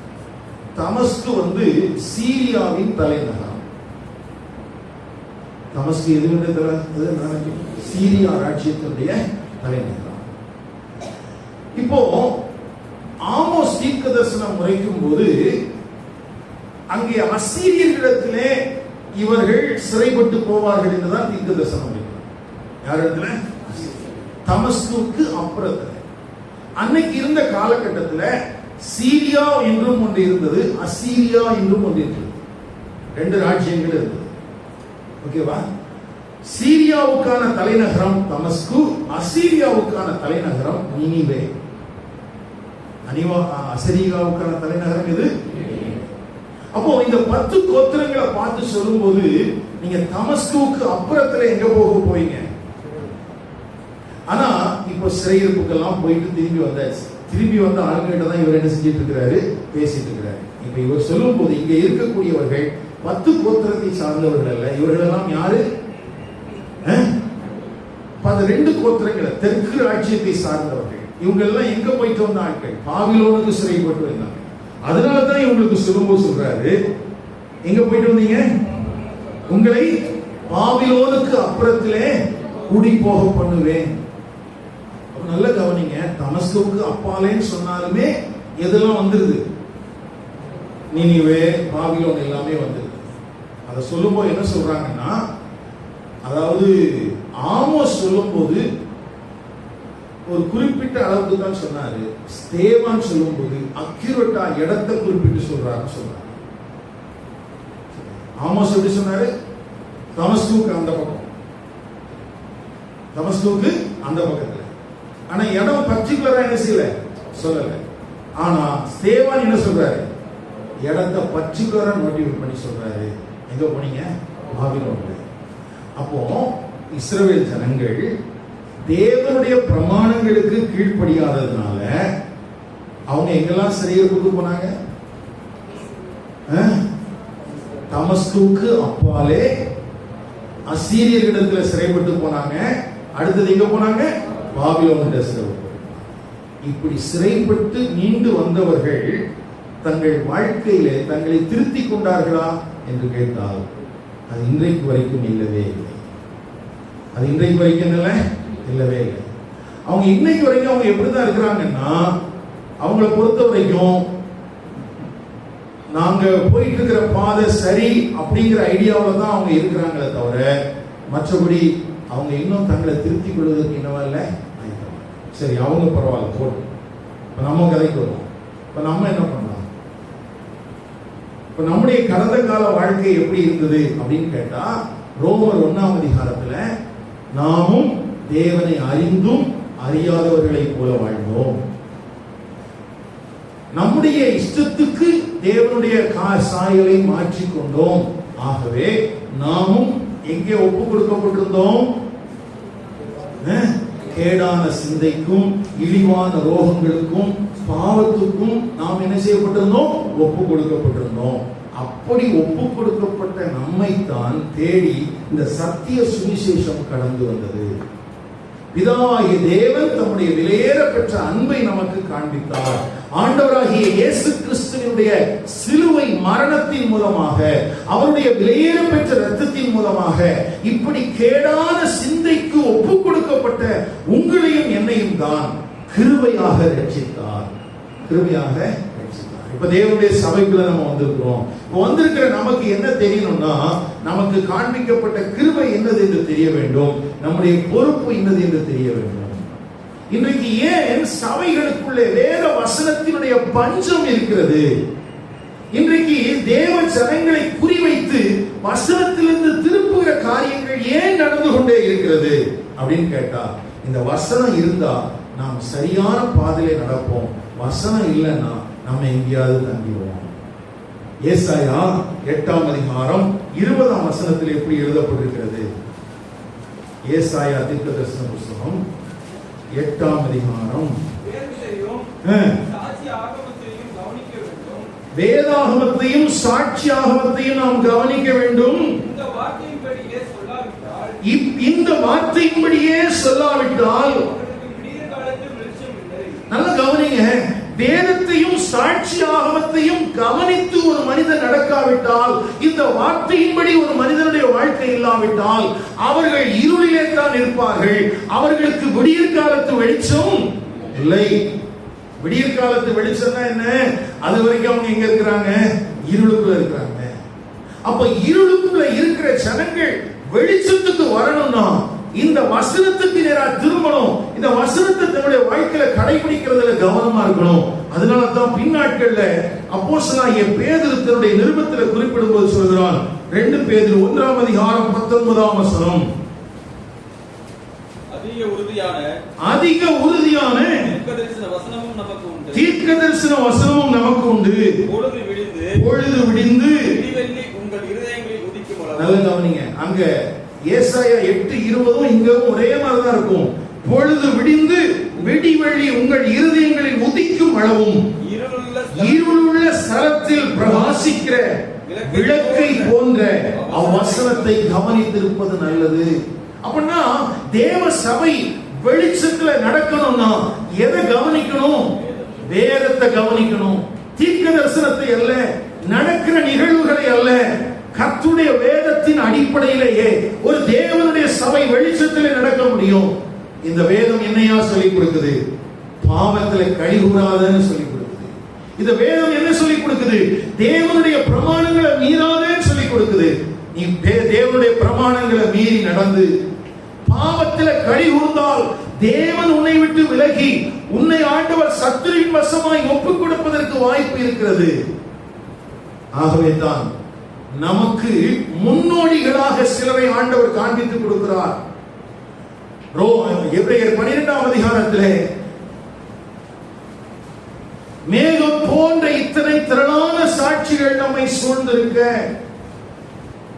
தமஸ்கு வந்து சீரியாவின் தலைநகரம். தமஸ்கு எதுவுமே சீரியா ராஜ்யத்தினுடைய தலைநகரம். இப்போ ஆமோஸ் தீர்க்க தரிசனம் உரைக்கும் போது அங்கே அசீரியர்களிடத்திலே இவர்கள் சிறைப்பட்டு போவார்கள் என்றுதான் தீர்க்க தரிசனம் உரைக்கும். யார் இடத்துல? தமஸ்குக்கு அப்புறத்துல. அன்னைக்கு இருந்த காலகட்டத்தில் சீரியா என்றும் ஒன்று இருந்தது, அசீரியா என்றும் ஒன்று இருந்தது. 2 ராஜ்யங்கள் இருந்தது. ஓகேவா? சீரியாவுக்கான தலைநகரம் தமஸ்கு, அசீரியாவுக்கான தலைநகரம் நினிவே. அசீரியாவுக்கான தலைநகரம் இது. அப்போ இந்த 10 கோத்திரங்களை பார்த்து சொல்லும்போது நீங்க தமஸ்குவுக்கு அப்புறத்துல எங்க போவீங்க? ஆனா இப்ப சிறையிருப்புக்கெல்லாம் போயிட்டு திரும்பி வந்தாச்சு. திரும்பி வந்த ஆளுங்கிட்ட தான் இவர் என்ன செஞ்சிட்டு இருக்கிறாரு? பேசிட்டு இருக்கிறாரு. இப்ப இவர் சொல்லும் போது இங்க இருக்கக்கூடியவர்கள் 10 கோத்திரத்தை சார்ந்தவர்கள் அல்ல. இவர்கள் எல்லாம் யாரு? 12 கோத்திரங்களை, தெற்கு ராஜ்யத்தை சார்ந்தவர்கள். இவங்க எல்லாம் எங்க போயிட்டு வந்த ஆட்கள்? பாபிலோனுக்கு சிறைப்பட்டு வந்தாங்க. அதனாலதான் இவங்களுக்கு சொல்லும்போது சொல்றாரு, எங்க போயிட்டு வந்தீங்க? உங்களை பாபிலோனுக்கு அப்புறத்திலே குடி போக பண்ணுவேன். நல்ல கவனிங்க, தமஸ்குவுக்கு அப்பாலேன்னு சொன்னாலுமே எதெல்லாம் வந்துருது? நினிவே, பாபிலோன் எல்லாமே வந்துருது. அதை சொல்லும்போது என்ன சொல்றாங்கன்னா, அதாவது ஆமோஸ் சொல்லும் போது ஒரு குறிப்பிட்ட அளவுக்கு தான் சொன்னாரு. ஸ்தேவான் சொல்லும் போது அக்யூரேட்டா இடத்தை குறிப்பிட்டு சொல்றாருன்னு சொல்றாரு. ஆமோஸ் எப்படி சொன்னாரு? தமஸ்குவுக்கு அந்த பக்கம், தமஸ்குவுக்கு அந்த பக்கத்துல. ஆனா இடம் பர்டிகுலரா என்ன செய்யல, சொல்லல. ஆனா ஸ்தேவான் என்ன சொல்றாரு? இடத்தை பர்டிகுலரா நோட்டிஃபை பண்ணி சொல்றாரு. எங்க போனீங்க? பாபிலோன்ல. அப்போ இஸ்ரவேல் ஜனங்கள் தேவனுடைய பிரமாணங்களுக்கு கீழ்ப்படியாததுனால அவங்க எங்கெல்லாம் சிறையிருப்புக்கு போனாங்க? தமஸ்குவுக்கு அப்பாலே அசீரியர்களிடத்துல சிறைப்பட்டு போனாங்க. அடுத்தது எங்க போனாங்க? பாபிலோனுடைய சிறைப்பட்டு. இப்படி சிறைப்பட்டு மீண்டு வந்தவர்கள் தங்கள் வாழ்க்கையிலே தங்களை திருத்திக் கொண்டார்களா என்று கேட்டால் அது இன்றைக்கு வரைக்கும் இல்லவே இல்லை. அது இன்றைக்கு வரைக்கும் இல்லவே இல்லை. அவங்க இன்னைக்கு வரைக்கும் அவங்க எப்படிதான் இருக்கிறாங்கன்னா, அவங்கள பொறுத்த வரைக்கும் நாங்க போயிட்டு இருக்கிற பாதை சரி அப்படிங்கிற ஐடியாவில் தான் அவங்க இருக்கிறாங்களே தவிர மற்றபடி அவங்க இன்னும் தங்களை திருத்திக் கொள்வதற்கு என்னவா இல்லை. சரி, அவங்க பரவாயில்ல போட்டு நம்ம கதைக்கு வரும். இப்ப நம்ம என்ன பண்ணலாம்? இப்ப நம்முடைய கடந்த கால வாழ்க்கை எப்படி இருந்தது அப்படின்னு கேட்டா, ரோமர் 1ஆம் அதிகாரத்துல நாமும் தேவனை அறிந்தும் அறியாதவர்களை போல வாழ்ந்தோம். நம்முடைய இஷ்டத்துக்கு தேவனுடைய சாயலை மாற்றிக்கொண்டோம். ஆகவே நாமும் எங்கே ஒப்பு கொடுக்கப்பட்டிருந்தோம்? கேடான சிந்தைக்கும் இழிவான ரோகங்களுக்கும் பாவத்துக்கும் நாம் என்ன செய்யப்பட்டிருந்தோம்? ஒப்பு கொடுக்கப்பட்டிருந்தோம். அப்படி ஒப்பு கொடுக்கப்பட்ட நம்மைத்தான் தேடி இந்த சத்திய சுவிசேஷம் கடந்து வந்தது. பிதாவாகிய தேவன் தம்முடைய விலையேற பெற்ற அன்பை நமக்கு காண்பித்தார். ஆண்டவராகிய இயேசு கிறிஸ்துவினுடைய சிலுவை மரணத்தின் மூலமாக, அவருடைய விலையேற பெற்ற இரத்தத்தின் மூலமாக இப்படி கேடான சிந்தைக்கு ஒப்பு கொடுக்கப்பட்ட உங்களையும் என்னையும் தான் கிருபையாக ரட்சித்தார். கிருபையாக ரட்சித்தார். இப்ப தேவனுடைய சபைக்குள்ள நம்ம வந்திருக்கிறோம். இப்ப வந்திருக்கிற நமக்கு என்ன தெரியணும்னா, நமக்கு காண்பிக்கப்பட்ட கிருபை என்னது என்று தெரிய வேண்டும். நம்முடைய பொறுப்பு என்னது என்று தெரிய வேண்டும். இன்றைக்கு ஏன் சபைகளுக்குள்ளே வேத வசனத்தினுடைய பஞ்சம் இருக்கிறது? இன்றைக்கு தேவ ஜனங்களை குறிவைத்து வசனத்திலிருந்து திருப்புகிற காரியங்கள் ஏன் நடந்து கொண்டே இருக்கிறது அப்படின்னு கேட்டா, இந்த வசனம் இருந்தா நாம் சரியான பாதையிலே நடப்போம். வசனம் இல்லைன்னா நம்ம எங்கேயாவது தங்கிடுவோம். ஏசாயா 8ஆம் அதிகாரம் 20ஆம் வசனத்தில் எப்படி எழுதப்பட்டிருக்கிறது? ஏசாயா தீர்க்கதரிசன புத்தகம் 8ஆம் அதிகாரம் வேதாகமத்தையும் சாட்சி ஆகமத்தையும் நாம் கவனிக்க வேண்டும். இந்த வார்த்தையின்படியே சொல்லாவிட்டால், நல்ல கவனிங்க, வேதத்தையும் சாட்சி ஆகமத்தையும் கவனித்து ஒரு மனிதன் நடக்காவிட்டால், இந்த வார்த்தையின்படி ஒரு மனிதனுடைய வாழ்க்கை இல்லாவிட்டால் அவர்கள் இருளிலே தான் இருப்பார்கள். அவர்களுக்கு விடியற் காலத்து வெளிச்சம் இல்லை. விடியற் காலத்து வெளிச்சம்னா என்ன? அது வரைக்கும் அவங்க எங்க இருக்கிறாங்க? இருளுக்குள்ள இருக்கிறாங்க. அப்ப இருளுக்குள்ள இருக்கிற ஜனங்கள் வெளிச்சத்துக்கு வரணும்னா இந்த வசனத்துக்கு நேராக திரும்பணும். இந்த வசனத்தை தன்னுடைய வாழ்க்கையில கடைபிடிக்கிறதுல கவனமா இருக்கணும். அதனால தான் பின்னாட்கள்ல அப்போஸ்தலனாகிய பேதுரு தன்னுடைய நிருபத்தில் குறிப்பிடும் போது சொல்கிறான், 2 பேதுரு 1ஆம் அதிகாரம் 19ஆம் வசனம், அதிக உறுதியான தீர்க்கதரிசன வசனமும் நமக்கு உண்டு. பொழுது விடிந்து உங்கள் இருதயங்களில் உதிக்கும் அளவு. நல்ல கவனிங்க, அங்க ஏசாயா 8:20 இங்கும் ஒரே மாதிரி தான் இருக்கும். பொழுது விடிந்து விடிவெள்ளி உங்கள் இருதயங்களில் உதிக்கும் அளவும் இருளுள்ள ஸ்தலத்தில் பிரகாசிக்கிற விளக்கை போன்ற அவ்வசனத்தை கவனித்திருப்பது நல்லது. அப்படின்னா தேவ சபை வெளிச்சத்துல நடக்கணும்னா எதை கவனிக்கணும்? வேதத்தை கவனிக்கணும். தீர்க்க தரிசனத்தை அல்ல, நடக்கிற நிகழ்வுகளை அல்ல, கர்த்தருடைய வேதத்தின் அடிப்படையிலேயே ஒரு தேவனுடைய சபை வெளிச்சத்திலே நடக்க முடியும். இந்த வேதம் என்னையா சொல்லிக் கொடுக்குது? பாவத்துல கழிவுறாதன்னு சொல்லிக் கொடுக்குது. இந்த வேதம் என்ன சொல்லிக் கொடுக்குது? தேவனுடைய பிரமாணங்களை மீறாதேன்னு சொல்லிக் கொடுக்குது. நீ தேவனுடைய பிரமாணங்களை மீறி நடந்து பாவத்துல கழிவுறால் தேவன் உன்னை விட்டு விலகி உன்னை ஆண்டவர் சத்துருவின் வசமாய் ஒப்புக் கொடுப்பதற்கு வாய்ப்பு இருக்கிறது. ஆகவே தான் நமக்கு முன்னோடிகளாக சிலரை ஆண்டவர் காண்பித்து கொடுக்கிறார். எபிரேயர் 12ஆம் அதிகாரத்திலே மேகம் போன்ற இத்தனை திரளான சாட்சிகள் நம்மை சூழ்ந்திருக்க,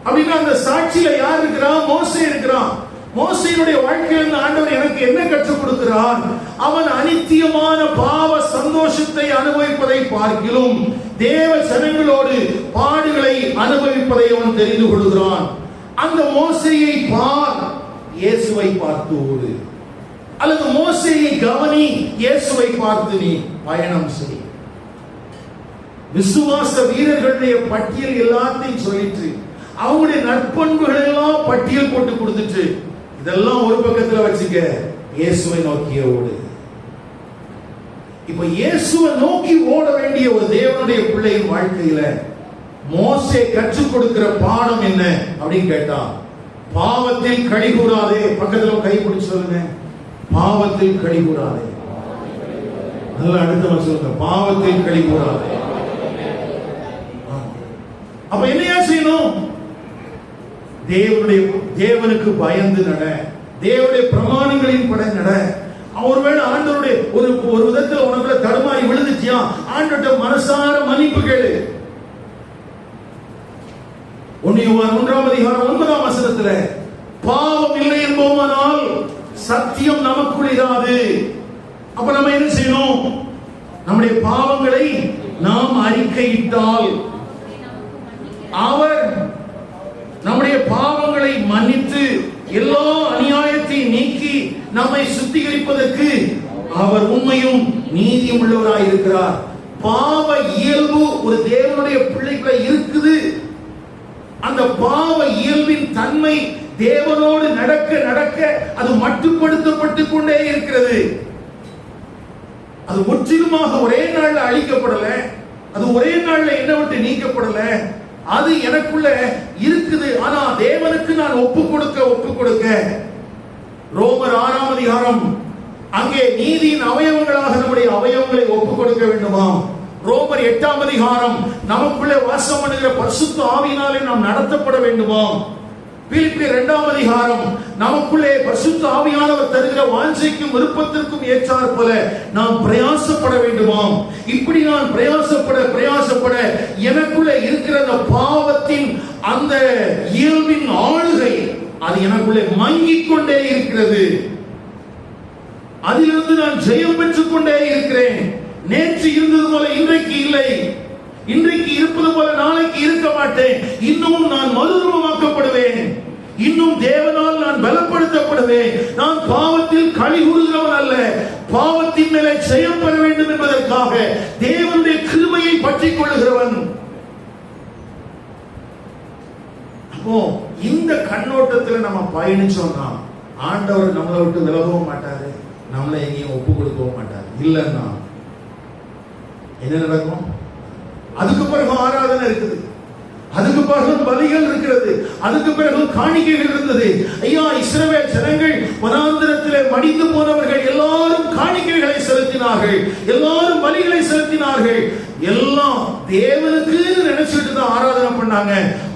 அப்படின்னா அந்த சாட்சியில யார் இருக்கிறான்? மோசே இருக்கிறான். மோசேயுடைய வாழ்க்கையில் ஆண்டவர் எனக்கு என்ன கற்றுக் கொடுக்கிறார்? அவன் அனித்தியமான பாவ சந்தோஷத்தை அனுபவிப்பதை பார்க்கிலும் தேவ ஜனங்களோடு பாடுகளை அனுபவிப்பதை அவன் தெரிந்து கொள்கிறான். அந்த மோசேயை பார், இயேசுவை பார்த்து ஓடு. அல்லது மோசேயை கவனி, இயேசுவை பார்த்து நீ பயணம் செய். விசுவாச வீரர்களுடைய பட்டியல் எல்லாத்தையும் சொல்லிட்டு அவங்களுடைய நற்பண்புகள் எல்லாம் பட்டியல் போட்டு கொடுத்துட்டு இதெல்லாம் ஒரு பக்கத்துல வச்சுக்க, இயேசுவை நோக்கிய ஓடு. இப்ப இயேசுவை நோக்கி ஓட வேண்டிய ஒரு தேவனுடைய பிள்ளையின் வாழ்க்கையில மோசே கற்றுக் கொடுக்கிற பாடம் என்ன அப்படின்னு கேட்டா, பாவத்தில் கழிகூறாதே. பக்கத்துல கை பிடிச்சு சொல்லுங்க, பாவத்தில் கழிகூறாதே. நல்ல அடுத்த சொல்லுங்க, பாவத்தில் களி கூறாதே. அப்ப என்னையா செய்யணும்? தேவனுக்கு பயந்து நட, தேவனுடைய பிரமாணங்களின் பட நட. ஒருவேளை ஆண்டவருடைய ஒரு விதத்தில் உனக்குள்ள தடுமாறி விழுந்துச்சியா, ஆண்டவர்கிட்ட மனசார மன்னிப்பு கேளு. 1 யோவான் 1:9 பாவம் இல்லை என்போமானால் சத்தியம் நமக்குள் இராது. அப்ப நம்ம என்ன செய்யணும்? நம்முடைய பாவங்களை நாம் அறிக்கையிட்டால் அவர் நம்முடைய பாவங்களை மன்னித்து எல்லா அநியாயத்தை நீக்கி நம்மை சுத்திகரிப்பதற்கு அவர் உண்மையும் நீதியும் உள்ளவராய் இருக்கிறார். பாவ இயல்பு ஒரு தேவனுடைய பிள்ளைகளை இருக்குது. அந்த பாவ இயல்பின் தன்மை தேவனோடு நடக்க நடக்க அது மட்டுப்படுத்தப்பட்டு கொண்டே இருக்கிறது. அது முற்றிலுமாக ஒரே நாள்ல அழிக்கப்படல, அது ஒரே நாள்ல என்ன விட்டு நீக்கப்படல. அது எனக்குள்ள இருக்குது. ஆனா தேவனுக்கு நான் ஒப்பு கொடுக்க ரோமர் 6 அங்கே நீதியின் அவயவங்களாக நம்முடைய அவயவங்களை ஒப்பு கொடுக்க வேண்டுமா? ரோமர் 8 நமக்குள்ளே வாசம் பண்ணுகிற பரிசுத்த ஆவியினாலே நாம் நடத்தப்பட வேண்டுமா? பிலிப்பியர் 2 நமக்குள்ளே பரிசுத்த ஆவியானவர் தருகிற வாஞ்சைக்கும் விருப்பத்திற்கும் ஏற்றாற் போல நாம் பிரயாசப்பட வேண்டுமாம். இப்படி நான் பிரயாசப்பட எனக்குள்ள இருக்கிற அந்த பாவத்தின் அந்த இயல்பின் ஆளுகை அது எனக்குள்ளே மங்கிக் கொண்டே இருக்கிறது. அதிலிருந்து நான் ஜெயம் பெற்றுக் கொண்டே இருக்கிறேன். நேற்று இருந்தது போல இன்றைக்கு இல்லை, இன்றைக்கு இருப்பது போல நாளைக்கு இருக்க மாட்டேன். இன்னும் நான் மறுரூபமாக்கப்படுவேன், இன்னும் தேவனால் நான் பலப்படுத்தப்படுவேன். நான் பாவத்தில் களி கூறுகிறவன் அல்ல, பாவத்தின் மேலே ஜெயம் பெற வேண்டும் என்பதற்காக தேவனுடைய கிருபையை பற்றிக் கொள்ளுகிறவன். அப்போ இந்த கண்ணோட்டத்தில் நம்ம பயணிச்சோம்னா ஆண்டவர் நம்மளை விட்டு விலகவும் மாட்டாரு, நம்மளை எங்கேயும் ஒப்பு கொடுக்கவும் மாட்டாரு. இல்லைன்னா என்ன நடக்கும்? அதுக்கு பிறகு ஆராதனை இருக்குது, அதுக்கு பிறகு பலிகள் இருக்கிறது, அதுக்கு பிறகு காணிக்கைகள் இருந்தது. ஐயா, இஸ்ரவேல் ஜனங்கள் வனாந்திரத்திலே மடிந்து போனவர்கள் எல்லாரும் காணிக்கைகளை செலுத்தினார்கள், எல்லாரும் பலிகளை செலுத்தினார்கள். எல்லாம் தேவனுக்கு நினைச்சிட்டு தான் ஆராதனை பண்ணாங்க.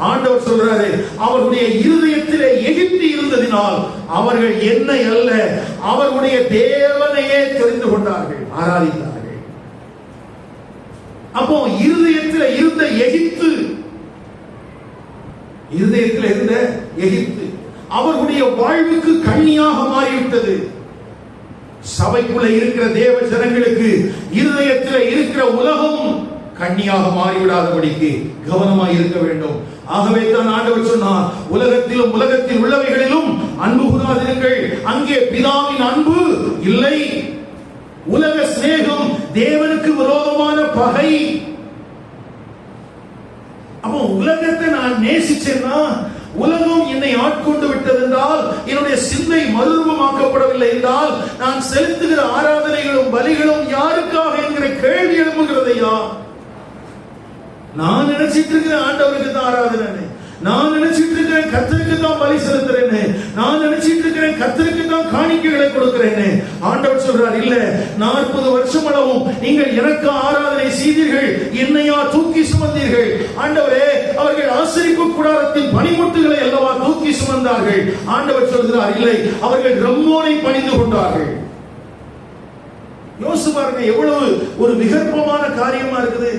ஆண்டவர் சொல்றாரு, அவருடைய இருதயத்திலே எகிப்து இருந்ததினால் அவர்கள் என்னை அல்ல அவருடைய தேவனையே தெரிந்து கொண்டார்கள், ஆராதித்தார்கள். அப்போ இருதயத்தில் இருந்த எகிப்து, இருதயத்தில் இருந்த எகிப்து அவர்களுடைய வாழ்வுக்கு கண்ணியாக மாறிவிட்டது. சபைக்குள்ள இருக்கிற தேவ ஜனங்களுக்கு இருதயத்தில் இருக்கிற உலகம் கண்ணியாக மாறிவிடாதபடிக்கு கவனமாக இருக்க வேண்டும். ஆகவே தான் ஆண்டவர் சொன்னார், உலகத்திலும் உலகத்தில் உள்ளவைகளிலும் அன்பு கூறாதிருங்கள், அங்கே பிதாவின் அன்பு இல்லை. உலக சிநேகம் தேவனுக்கு விரோதமான பகை. அப்போ உலகத்தை நான் நேசிச்சேன்னா, உலகம் என்னை ஆட்கொண்டு விட்டது என்றால், என்னுடைய சிந்தை மறுரூபமாக்கப்படவில்லை என்றால், நான் செலுத்துகிற ஆராதனைகளும் பலிகளும் யாருக்காக என்கிற கேள்வி எழுப்புகிறதையா? நான் நினைச்சிட்டு இருக்கிற ஆண்டவருக்கு தான் ஆராதனை, நான் நினைச்சிட்டு இருக்கிறேன் கர்த்தருக்கு தான் பலி செலுத்துறேன்னு, நான் நினைச்சிட்டு இருக்கிறேன் கர்த்தருக்கு தான் காணிக்கைகளை கொடுக்கிறேன்னு. ஆண்டவர் சொல்றார், இல்ல, 40 வருஷம் அளவும் நீங்கள் எனக்கு ஆராதனை செய்தீர்கள், என்னையா தூக்கி சுமந்தீர்கள். ஆண்டவரே, அவர்கள் ஆசரிப்பு கூடாரத்தின் பனிமுட்டுகளை அல்லவா தூக்கி சுமந்தார்கள். ஆண்டவர் சொல்கிறார், இல்லை, அவர்கள் ரம்மோனை பணிந்து கொண்டார்கள். யோசிச்சு பாருங்க, எவ்வளவு ஒரு விகற்பமான காரியமா இருக்குது.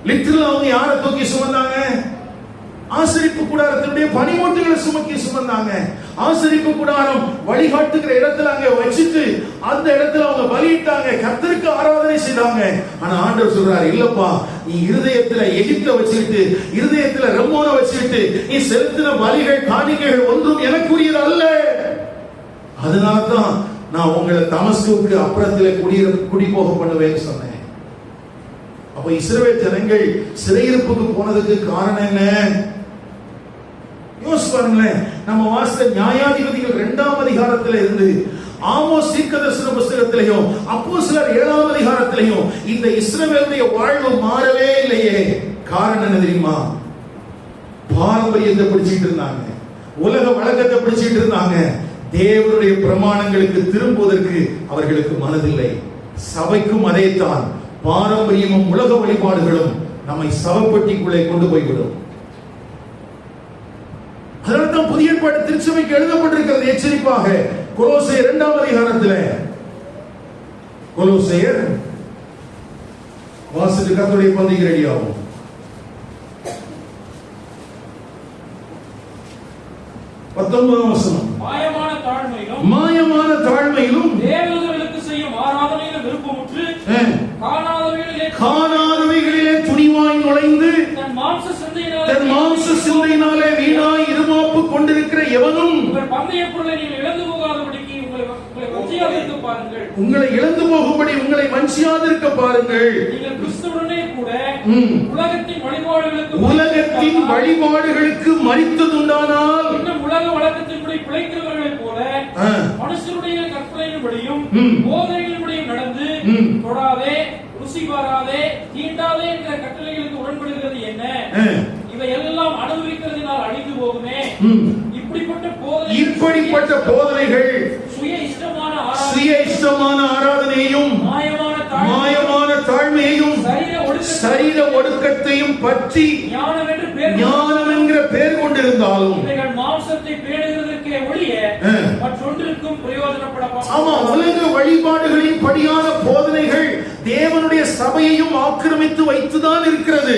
லிட்டரலா அவங்க யாரை தூக்கி சுமந்தாங்க? ஆசரிப்பு கூடாரத்தினுடைய பனிமூட்டுகளை சுமந்தாங்க. ஆசரிப்பு கூடாரம் வழிகாட்டுகிற இடத்துல அங்க வச்சுட்டு அந்த இடத்துல அவங்க பலியிட்டாங்க, கர்த்தருக்கு ஆராதனை செய்தாங்க. ஆனா ஆண்டவர் சொல்றாரு, இல்லப்பா, நீ இருதயத்துல எகிப்த வச்சுக்கிட்டு, இருதயத்துல ரம்மோனை வச்சுக்கிட்டு நீ செலுத்தின பலிகள் காணிக்கைகள் ஒன்றும் எனக்குரியது அல்ல. அதனால்தான் நான் உங்களை தமஸ்குவுக்கு அப்புறத்துல குடி போக பண்ணுவேன்னு சொன்னேன். அப்ப இஸ்ரவேல் ஜனங்கள் சிறையிருப்புக்கு போனதுக்கு காரணம் என்ன? யோசிச்சு பாருங்களேன். நம்ம வாசித்த நியாயாதிபதிகள் 2ஆம் அதிகாரத்தில் இருந்து ஆமோஸ் தீர்க்கதரிசன புத்தகத்திலையும் அப்போஸ்தலர் 7ஆம் அதிகாரத்திலையும் இந்த இஸ்ரவேலுடைய வாழ்வு மாறவே இல்லையே. காரணம் என்ன தெரியுமா? பாரம்பரியத்தை பிடிச்சிட்டு இருந்தாங்க, உலக வழக்கத்தை பிடிச்சிட்டு இருந்தாங்க. தேவனுடைய பிரமாணங்களுக்கு திரும்புவதற்கு அவர்களுக்கு மனதில்லை. சபைக்கும் அதே தான். பாரம்பரியமும் உலக வழிபாடுகளும் நம்மை சவப்பெட்டிக்குள்ளே கொண்டு போய்விடும். அதனால்தான் புதிய ஏற்பாடு திருச்சபைக்கு எழுதப்பட்டிருக்கிறது எச்சரிப்பாக. கொலோசையர் 2ஆம் அதிகாரத்தில், கொலோசையர் வாசித்து கர்த்தருடைய பந்திக்கு ரெடியாகும். 19ஆம் வசனம். மாயமான தாழ்மையிலும் தேவதூதர்களுக்கு செய்யும் ஆராதனையில விருப்பமுற்று காணாதவைகளிலே துணிவாய் நுழைந்து தன் மாம்ச சிந்தையினாலே வீணாய் இருமாப்பு கொண்டிருக்கிற எவனும் உங்களை இழந்து போகும்படி உங்களை வஞ்சியாதிருக்க பாருங்கள். உலகத்தின் வழிபாடுகளுக்கு மரித்ததுண்டானால் உலக வழக்கத்தின்படி பிழைக்கிறவர்களைப் போல மனுஷருடைய கற்பனையின்படியும் போதனைகளின்படியும் நடந்து தொடாதே, ருசி பாராதே, தீண்டாதே என்கிற கட்டளைகளுக்கு உடன்படுகிறது என்ன? இவை எல்லாம் அனுபவிக்கிறதினால் அழிந்து போகுமே. இப்படிப்பட்ட போதனைகள் சுய இஷ்டமான ஆராதனையையும் மாயமான தாழ்மையையும் சரீர ஒடுக்கத்தையும் பற்றி ஞானம் என்கிற பெயர் கொண்டிருந்தாலும் மாம்சத்தை பேணுகிறதற்கே ஒழிய மற்றொன்றுக்கும் பிரயோஜனப்பட ஆமா, உலக வழிபாடுகளின் படியான போதனைகள் தேவனுடைய சபையையும் ஆக்கிரமித்து வைத்துதான் இருக்கிறது.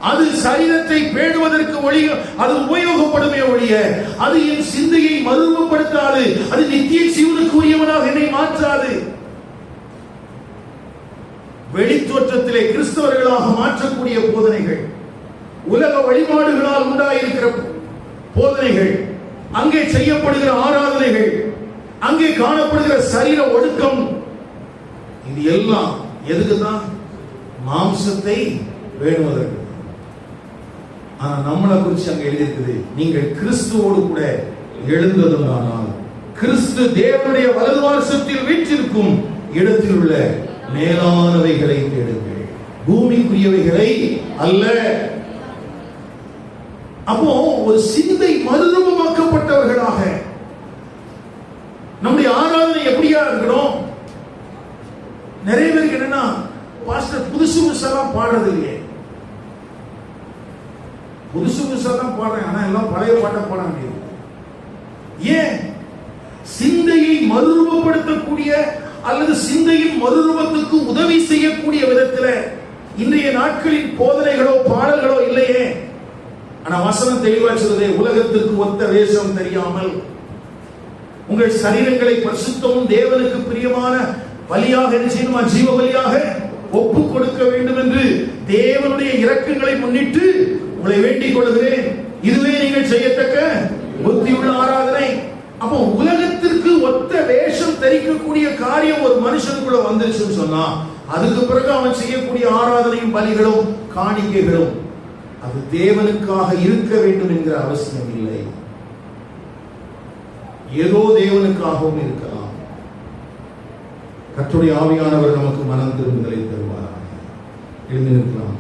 அது சரீரத்தை பேணுவதற்கு ஒழிய அது உபயோகப்படுமே ஒழிய அது என் சிந்தையை மறுரூபப்படுத்தாது. அது நித்திய ஜீவனுக்கு உரியவனாக என்னை மாற்றாது. வெளித்தோற்றத்திலே கிறிஸ்தவர்களாக மாற்றக்கூடிய போதனைகள், உலக வழிபாடுகளால் உண்டாயிருக்கிற போதனைகள், அங்கே செய்யப்படுகிற ஆராதனைகள், அங்கே காணப்படுகிற சரீர ஒடுக்கம், இது எல்லாம் எதுக்குதான்? மாம்சத்தை வேணுவதற்கு. ஆனா நம்மளை குறிச்சு அங்க எழுதியிருக்குது, நீங்கள் கிறிஸ்துவோடு கூட எழுந்ததுமானால் கிறிஸ்து தேவனுடைய வலது வாசத்தில் வீற்றிருக்கும் இடத்தில் உள்ள மேலானவைகளை தேடுங்கள், பூமிக்குரியவைகளை அல்ல. அப்போ ஒரு சிந்தை மறுரூபமாக்கப்பட்டவர்களாக நம்முடைய ஆராதனை எப்படியா இருக்கணும்? நிறைய பேருக்கு என்னன்னா, பாஸ்டர் புதுசு புதுசெல்லாம் பாடுறது இல்லையே. புதுசு புதுசெல்லாம் பாடுறேன், ஆனா எல்லாம் பழைய பாட்டை பாட முடியாது. ஏன்? சிந்தையை மறுரூபப்படுத்தக்கூடிய அல்லது சிந்தையின் மறுரூபத்துக்கு உதவி செய்யக்கூடிய விதத்தில் இன்றைய நாட்களின் போதனைகளோ பாடல்களோ இல்லையே. ஆனா வசனம் தெளிவா சொல்லுதே, உலகத்திற்கு ஒத்த வேஷம் தெரியாமல் உங்கள் சரீரங்களை பரிசுத்தமும் தேவனுக்கு பிரியமான பலியாக என்ன செய்யணுமா? ஜீவ பலியாக ஒப்பு கொடுக்க வேண்டும் என்று தேவனுடைய இரக்கங்களை முன்னிட்டு உங்களை வேண்டிக் கொள்கிறேன். இதுவே நீங்கள் செய்யத்தக்க புத்தியுள்ள ஆராதனை. அப்போ உலகத்திற்கு ஒத்த வேஷம் தரிக்கக்கூடிய காரியம் ஒரு மனுஷனுக்குள்ள வந்துருச்சுன்னு சொன்னா, அதுக்கு பிறகு அவன் செய்யக்கூடிய ஆராதனையும் பலிகளும் காணிக்கைகளும் அது தேவனுக்காக இருக்க வேண்டும் என்கிற அவசியம் இல்லை. ஏதோ தேவனுக்காகவும் இருக்கலாம். கர்த்தருடைய ஆவியானவர் நமக்கு மனம் திரும்புதலை தருவார். எழுந்திருக்கலாம்.